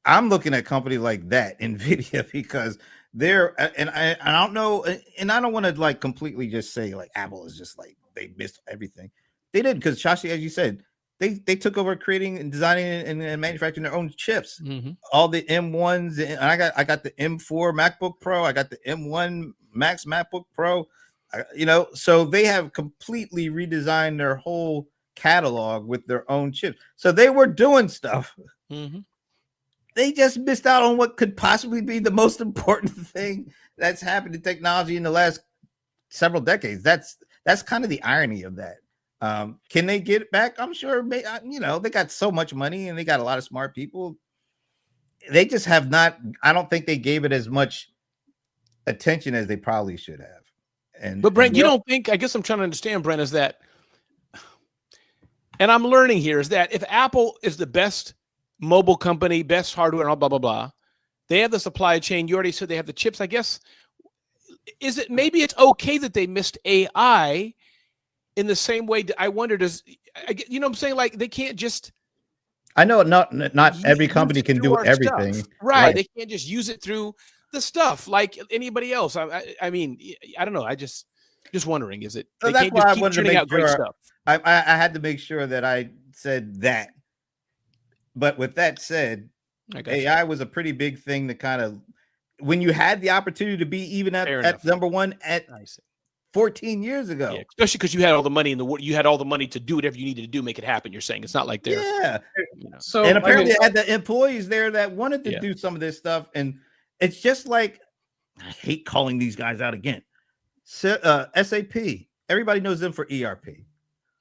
I'm looking at companies like that, Nvidia, because they're and I don't know, and I don't want to like completely just say like Apple is just like they missed everything. They did, because Shashi, as you said, they took over creating and designing and manufacturing their own chips. All the M1s, and I got the M4 MacBook Pro, I got the M1 Max MacBook Pro, so they have completely redesigned their whole catalog with their own chips. So they were doing stuff. They just missed out on what could possibly be the most important thing that's happened in technology in the last several decades. That's kind of the irony of that. Can they get it back? I'm sure. They got so much money and they got a lot of smart people. They just have not. I don't think they gave it as much attention as they probably should have. But Brent, you don't think? I guess I'm trying to understand, Brent, is that, and I'm learning here, is that if Apple is the best mobile company, best hardware, and all blah blah blah, they have the supply chain. You already said they have the chips. I guess maybe it's okay that they missed AI in the same way. I wonder, what I'm saying? Like they can't just. I know not every company can do everything, right? They can't just use it through the stuff like anybody else. I mean, I don't know. I just wondering, is it? So that's why I wanted to make sure. I had to make sure that I said that. But with that said, AI was a pretty big thing to kind of, when you had the opportunity to be even at number one at 14 years ago. Yeah, especially because you had all the money you had all the money to do whatever you needed to do, make it happen. You're saying it's not like they're So and apparently they had the employees there that wanted to do some of this stuff, and it's just like, I hate calling these guys out again. So, SAP, everybody knows them for ERP,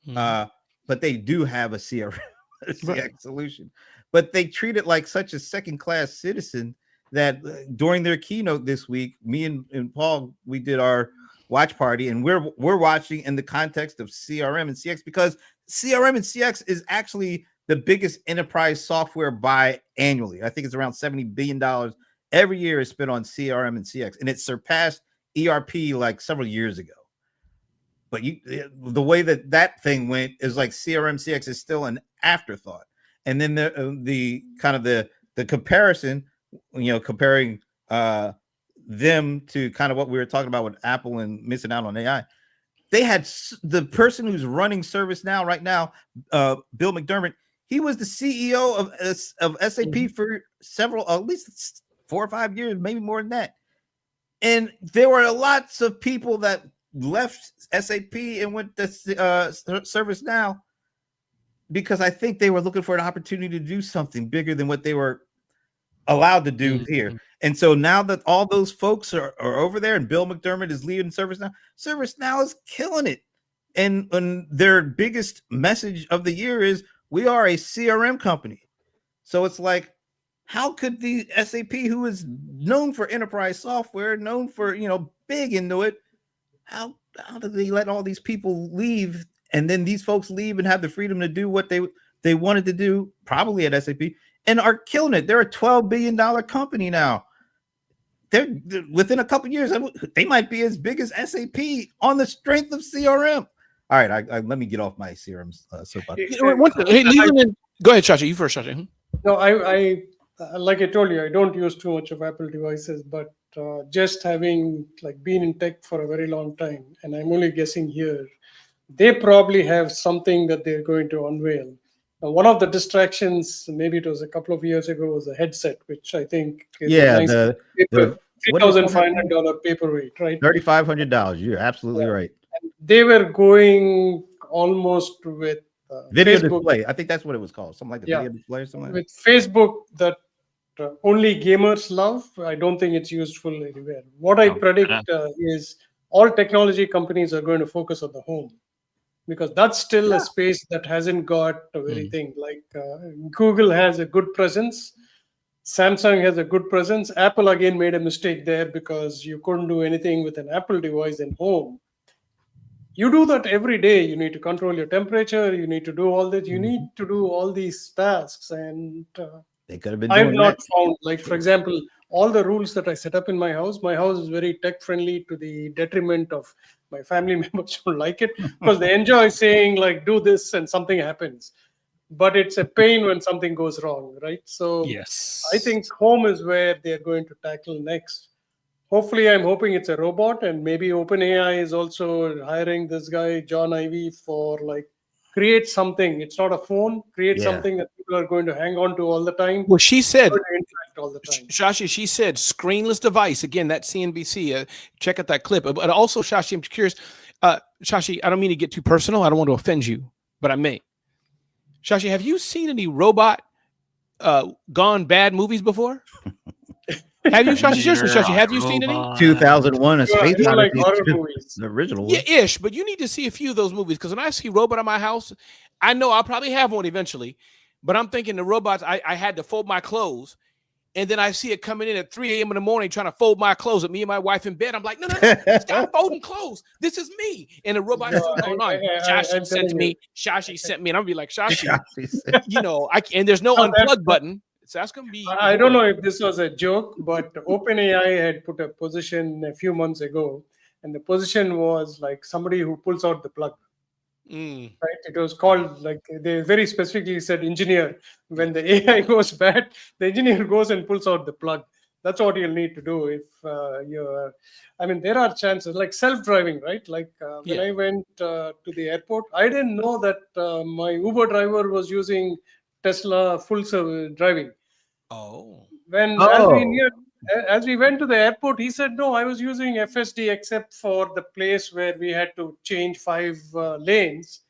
but they do have a CRM. CX solution, but they treat it like such a second-class citizen that during their keynote this week, me and Paul, we did our watch party, and we're watching in the context of CRM and CX, because CRM and CX is actually the biggest enterprise software buy annually. I think it's around $70 billion every year is spent on CRM and CX, and it surpassed ERP like several years ago. But the way that thing went is like CRM CX is still an afterthought. And then the kind of the comparison, comparing them to kind of what we were talking about with Apple and missing out on AI. They had the person who's running ServiceNow right now, Bill McDermott. He was the CEO of SAP for at least 4 or 5 years, maybe more than that. And there were lots of people that left SAP and went to ServiceNow because I think they were looking for an opportunity to do something bigger than what they were allowed to do here. And so now that all those folks are over there and Bill McDermott is leading ServiceNow, ServiceNow is killing it. And their biggest message of the year is, we are a CRM company. So it's like, how could the SAP, who is known for enterprise software, known for, big into it, how do they let all these people leave, and then these folks leave and have the freedom to do what they wanted to do, probably at SAP, and are killing it? They're a $12 billion company now. They're within a couple of years, they might be as big as SAP on the strength of CRM. All right, I let me get off my CRM soapbox. Hey, go ahead, Shashi. You first, Shashi. No, I like I told you, I don't use too much of Apple devices, but just having been in tech for a very long time, and I'm only guessing here, they probably have something that they're going to unveil. One of the distractions, maybe it was a couple of years ago, was a headset, which I think is the $3,500 paperweight, right? $3,500. You're absolutely right. And they were going almost with video Facebook display. I think that's what it was called. Something like the video display or something. With Facebook that only gamers love. I don't think it's useful anywhere. What I predict is all technology companies are going to focus on the home, because that's still a space that hasn't got a very thing. Like Google has a good presence. Samsung has a good presence. Apple again made a mistake there because you couldn't do anything with an Apple device in home. You do that every day. You need to control your temperature. You need to do all that. You need to do all these tasks. And they could have been. I've not found, for example, all the rules that I set up in my house is very tech friendly to the detriment of my family members who like it because they enjoy saying like, do this and something happens. But it's a pain when something goes wrong, right? So Yes. I think home is where they're going to tackle next. Hopefully, I'm hoping it's a robot, and maybe OpenAI is also hiring this guy, John Ivey, for like create something. It's not a phone, create Yeah. something that people are going to hang on to all the time, Well, she said, going to interact all the time. Shashi, she said screenless device. Again, that's CNBC. Check out that clip. But also, Shashi, I'm curious. Shashi, I don't mean to get too personal. I don't want to offend you, but I may. Shashi, have you seen any robot gone bad movies before? Have you, Shashi? Seriously, Shashi, have you seen any? 2001: A Yeah, I Space don't like Odyssey, horror movies. the original Yeah, one. ish. But you need to see a few of those movies because when I see robot in my house, I know I'll probably have one eventually. But I'm thinking the robots. I had to fold my clothes, and then I see it coming in at 3 a.m. in the morning trying to fold my clothes with me and my wife in bed. I'm like, no, stop folding clothes. This is me. And the robot's still going on. Shashi I'm sent telling me. Shashi sent me, and I'm be like, Shashi, Shashi said- you know, and there's no No, that- unplug button. So that's gonna be. I don't know if this was a joke, but OpenAI had put a position a few months ago, and the position was like somebody who pulls out the plug. Mm, Right? It was called like they very specifically said engineer. When the AI goes bad, the engineer goes and pulls out the plug. That's what you'll need to do if you're. I mean, there are chances like self-driving, right? Like when Yeah. I went to the airport, I didn't know that my Uber driver was using Tesla full driving. oh. When Oh. as we went to the airport, he said, "No, I was using FSD except for the place where we had to change 5 lanes."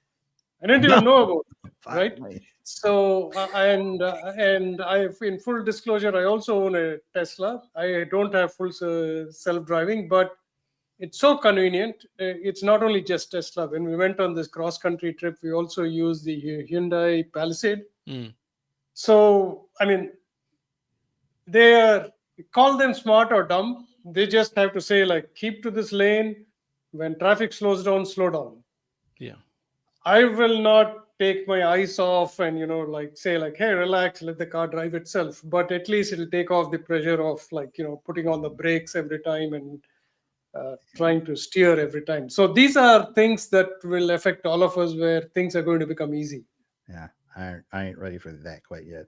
I didn't even know about it, right? So and I, in full disclosure, I also own a Tesla. I don't have full self-driving, but it's so convenient. It's not only just Tesla. When we went on this cross-country trip, we also used the Hyundai Palisade. Mm. So I mean, they are, call them smart or dumb. They just have to say like, keep to this lane. When traffic slows down, slow down. Yeah. I will not take my eyes off and like say like, hey, relax, let the car drive itself. But at least it'll take off the pressure of like putting on the brakes every time and trying to steer every time. So these are things that will affect all of us, where things are going to become easy. Yeah, I ain't ready for that quite yet.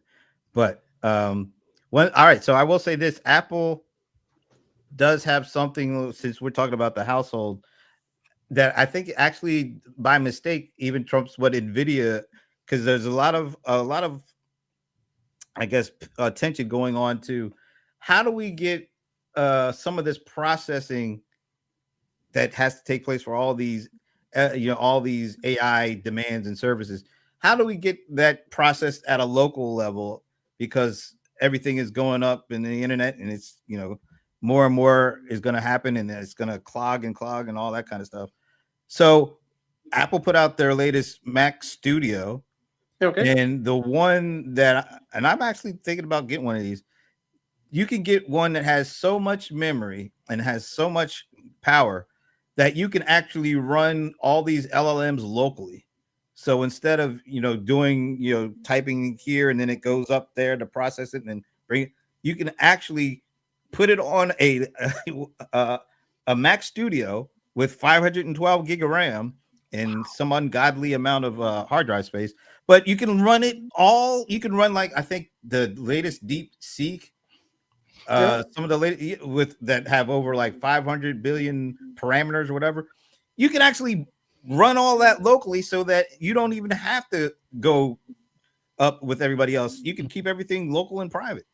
But all right, so I will say this: Apple does have something, since we're talking about the household, that I think actually by mistake even trumps what Nvidia, because there's a lot of I guess attention going on to how do we get some of this processing that has to take place for all these all these AI demands and services. How do we get that processed at a local level? Because everything is going up in the internet, and it's more and more is going to happen, and it's going to clog and all that kind of stuff. So Apple put out their latest Mac Studio, Okay. and the one that, and I'm actually thinking about getting one of these. You can get one that has so much memory and has so much power that you can actually run all these LLMs locally. So instead of doing typing here and then it goes up there to process it and then bring it, you can actually put it on a Mac Studio with 512 gig of RAM and some ungodly amount of hard drive space. But you can run it all. You can run, like, I think the latest DeepSeek, some of the latest with that have over like 500 billion parameters or whatever. You can actually run all that locally so that you don't even have to go up with everybody else. You can keep everything local and private.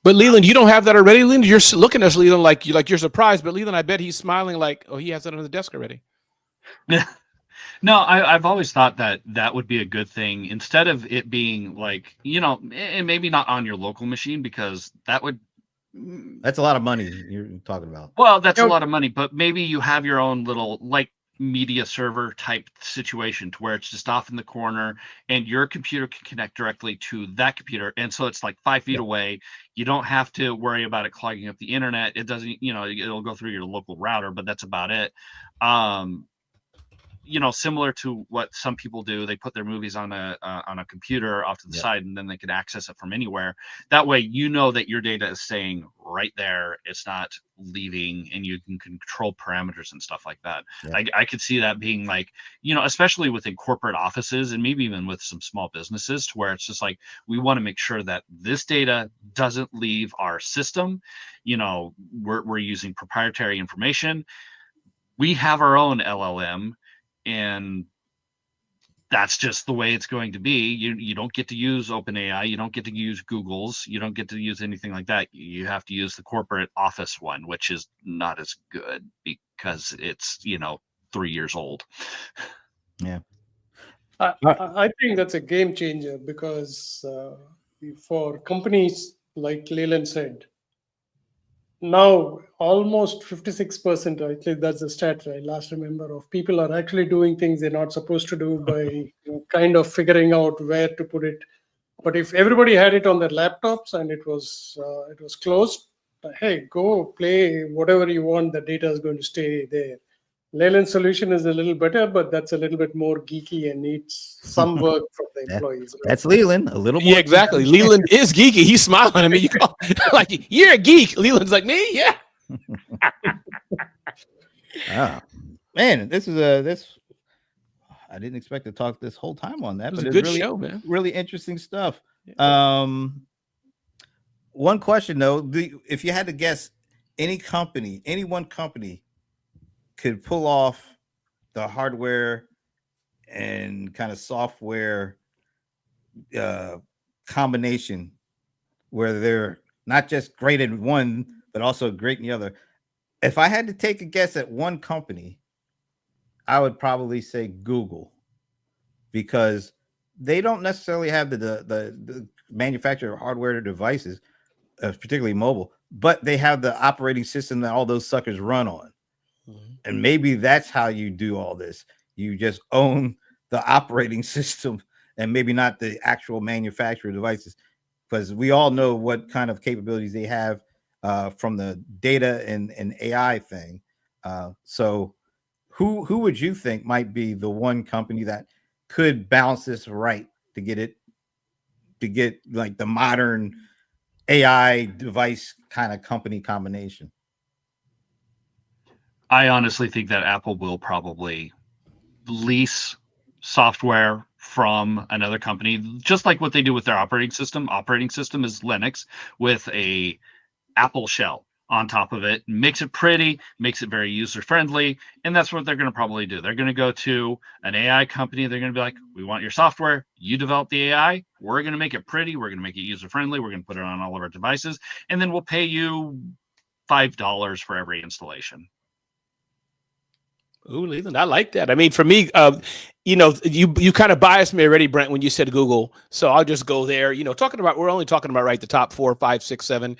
But Leland, you don't have that already, Leland. You're looking at us, Leland, like you're surprised. But Leland, I bet he's smiling like, oh, he has that on the desk already. No, I've always thought that would be a good thing, instead of it being like, and maybe not on your local machine, because that's a lot of money you're talking about. Well, that's a lot of money, but maybe you have your own little like media server type situation to where it's just off in the corner and your computer can connect directly to that computer. And so it's like 5 feet away. You don't have to worry about it clogging up the internet. It doesn't, it'll go through your local router, but that's about it. similar to what some people do. They put their movies on a computer off to the side, and then they can access it from anywhere. That way, that your data is staying right there. It's not leaving, and you can control parameters and stuff like that. Yeah. I could see that being like, especially within corporate offices and maybe even with some small businesses, to where it's just like, we want to make sure that this data doesn't leave our system. We're using proprietary information. We have our own LLM, and that's just the way it's going to be. You don't get to use OpenAI, you don't get to use Google's, you don't get to use anything like that. You have to use the corporate office one, which is not as good because it's 3 years old. Yeah. I think that's a game changer, because for companies, like Leland said, now almost 56%, I think that's the stat I last remember, of people are actually doing things they're not supposed to do by kind of figuring out where to put it. But if everybody had it on their laptops and it was closed, hey, go play whatever you want, the data is going to stay there. Leyland's solution is a little better, but that's a little bit more geeky and needs some work from the employees. That's Leland, a little more. Yeah, exactly. Leland is geeky. He's smiling. I mean, you call like, you're a geek. Leland's like, me? Yeah. Man, this I didn't expect to talk this whole time on that. It was but a good really, show, man. Really interesting stuff. Yeah. One question though, if you had to guess, any one company could pull off the hardware and kind of software combination where they're not just great in one, but also great in the other. If I had to take a guess at one company, I would probably say Google, because they don't necessarily have the manufacturer of hardware or devices, particularly mobile, but they have the operating system that all those suckers run on. And maybe that's how you do all this. You just own the operating system and maybe not the actual manufacturer devices, because we all know what kind of capabilities they have from the data and AI thing. So who would you think might be the one company that could balance this right to get like the modern AI device kind of company combination? I honestly think that Apple will probably lease software from another company, just like what they do with their operating system. Operating system is Linux with a Apple shell on top of it, makes it pretty, makes it very user friendly, and that's what they're going to probably do. They're going to go to an AI company. They're going to be like, we want your software, you develop the AI, we're going to make it pretty, we're going to make it user friendly, we're going to put it on all of our devices, and then we'll pay you $5 for every installation. Ooh, Leland, I like that. I mean, for me, you kind of biased me already, Brent, when you said Google. So I'll just go there. We're only talking about right the top 4, 5, 6, 7,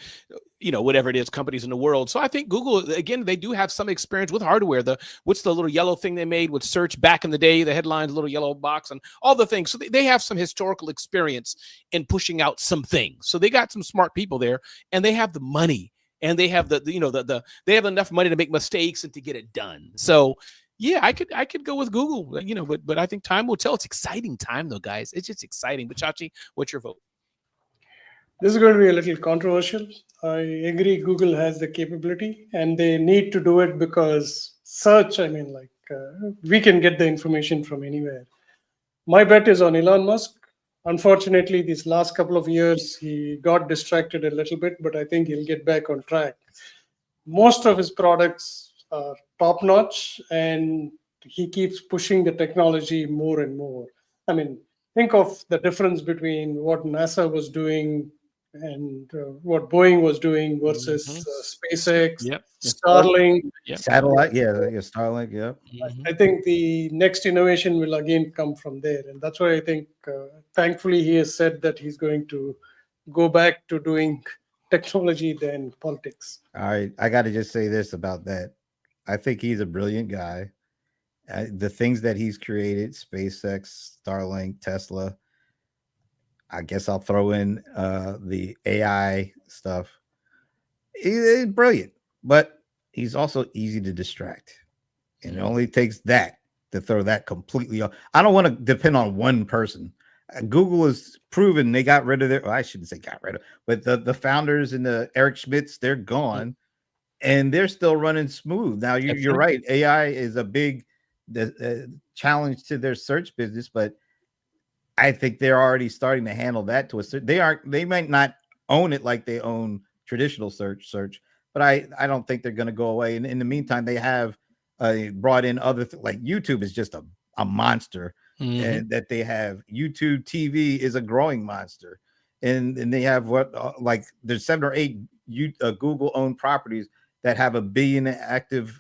whatever it is, companies in the world. So I think Google, again, they do have some experience with hardware. What's the little yellow thing they made with search back in the day? The headlines, little yellow box, and all the things. So they have some historical experience in pushing out some things. So they got some smart people there, and they have the money. And they have they have enough money to make mistakes and to get it done. So yeah, I could go with Google, but I think time will tell. It's exciting time though, guys. It's just exciting. But Chachi, what's your vote? This is going to be a little controversial. I agree Google has the capability and they need to do it because search, we can get the information from anywhere. My bet is on Elon Musk. Unfortunately, these last couple of years, he got distracted a little bit, but I think he'll get back on track. Most of his products are top-notch, and he keeps pushing the technology more and more. I mean, think of the difference between what NASA was doing and what Boeing was doing versus SpaceX, Starlink. Satellite, Starlink, yeah. I think the next innovation will again come from there. And that's why I think, thankfully, he has said that he's going to go back to doing technology than politics. All right. I got to just say this about that. I think he's a brilliant guy. The things that he's created, SpaceX, Starlink, Tesla, I guess I'll throw in the AI stuff. He's brilliant, but he's also easy to distract. And it only takes that to throw that completely off. I don't want to depend on one person. Google has proven they got rid of their, well, I shouldn't say got rid of, but the founders and the Eric Schmidts, they're gone and they're still running smooth. Now you're right. AI is a big challenge to their search business, but I think they're already starting to handle that to a certain, they might not own it like they own traditional search, but I don't think they're going to go away. And in the meantime, they have brought in other like YouTube is just a monster, and that they have YouTube TV is a growing monster, and they have like there's 7 or 8 Google owned properties that have 1 billion active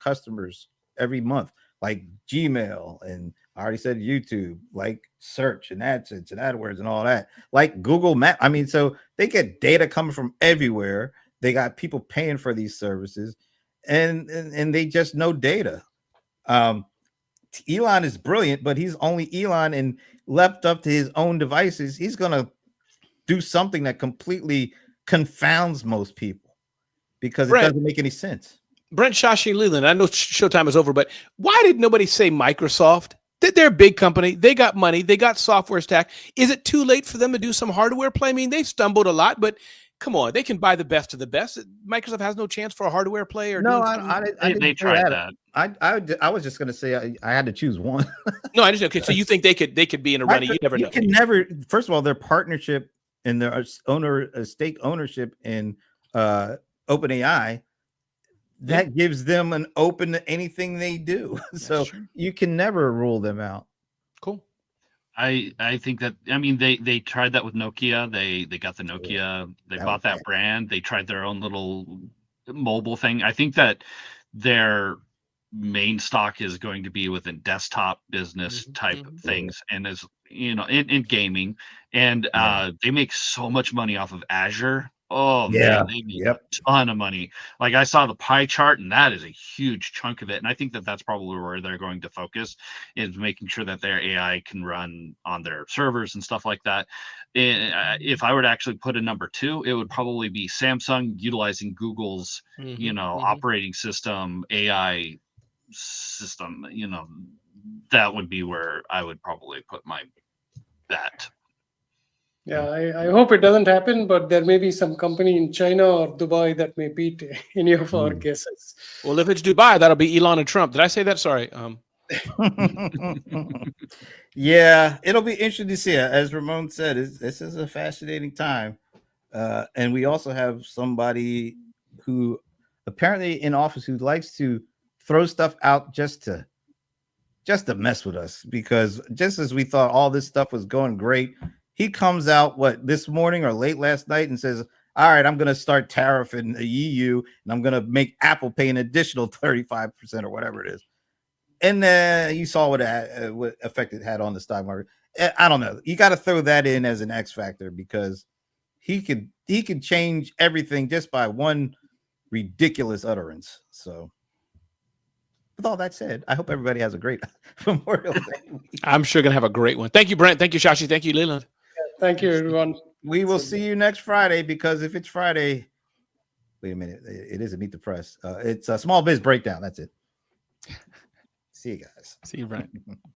customers every month, like Gmail, and I already said YouTube, like search and AdSense and AdWords and all that, like Google Map. I mean, so they get data coming from everywhere. They got people paying for these services, and they just know data. Elon is brilliant, but he's only Elon, and left up to his own devices, he's gonna do something that completely confounds most people because it doesn't make any sense. Brent, Shashi, Leland, I know Showtime is over, but why did nobody say Microsoft? They're a big company. They got money. They got software stack. Is it too late for them to do some hardware play? I mean, they've stumbled a lot, but come on, they can buy the best of the best. Microsoft has no chance for a hardware play. Or no, they tried that. I was just going to say I had to choose one. No, I understand. Okay, so you think they could be in a running? You never know. You can never. First of all, their partnership and their stake ownership in OpenAI, that gives them an open to anything they do. So you can never rule them out. Cool. I think that, I mean, they tried that with Nokia. They got the Nokia. They bought that brand. They tried their own little mobile thing. I think that their main stock is going to be within desktop business type things, and as you know, in gaming, and they make so much money off of Azure. Oh man, they make a ton of money. Like I saw the pie chart, and that is a huge chunk of it. And I think that that's probably where they're going to focus, is making sure that their AI can run on their servers and stuff like that. If I were to actually put a number 2, it would probably be Samsung utilizing Google's, operating system, AI system. You know, that would be where I would probably put my bet. Yeah, I hope it doesn't happen, but there may be some company in China or Dubai that may beat any of our guesses. Well, if it's Dubai, that'll be Elon and Trump. Did I say that? Sorry. Yeah, it'll be interesting to see. As Ramon said, this is a fascinating time. And we also have somebody who apparently in office who likes to throw stuff out just to mess with us, because just as we thought all this stuff was going great, he comes out this morning or late last night and says, all right, I'm going to start tariffing the EU and I'm going to make Apple pay an additional 35% or whatever it is. And then you saw what effect it had on the stock market. I don't know. You got to throw that in as an X factor, because he could change everything just by one ridiculous utterance. So with all that said, I hope everybody has a great Memorial Day week. I'm sure going to have a great one. Thank you, Brent. Thank you, Shashi. Thank you, Leland. Thank you, everyone. We will see you next Friday, because if it's Friday, wait a minute, it is a Meet the Press. It's a Small Biz Breakdown. That's it. See you guys. See you, Brent.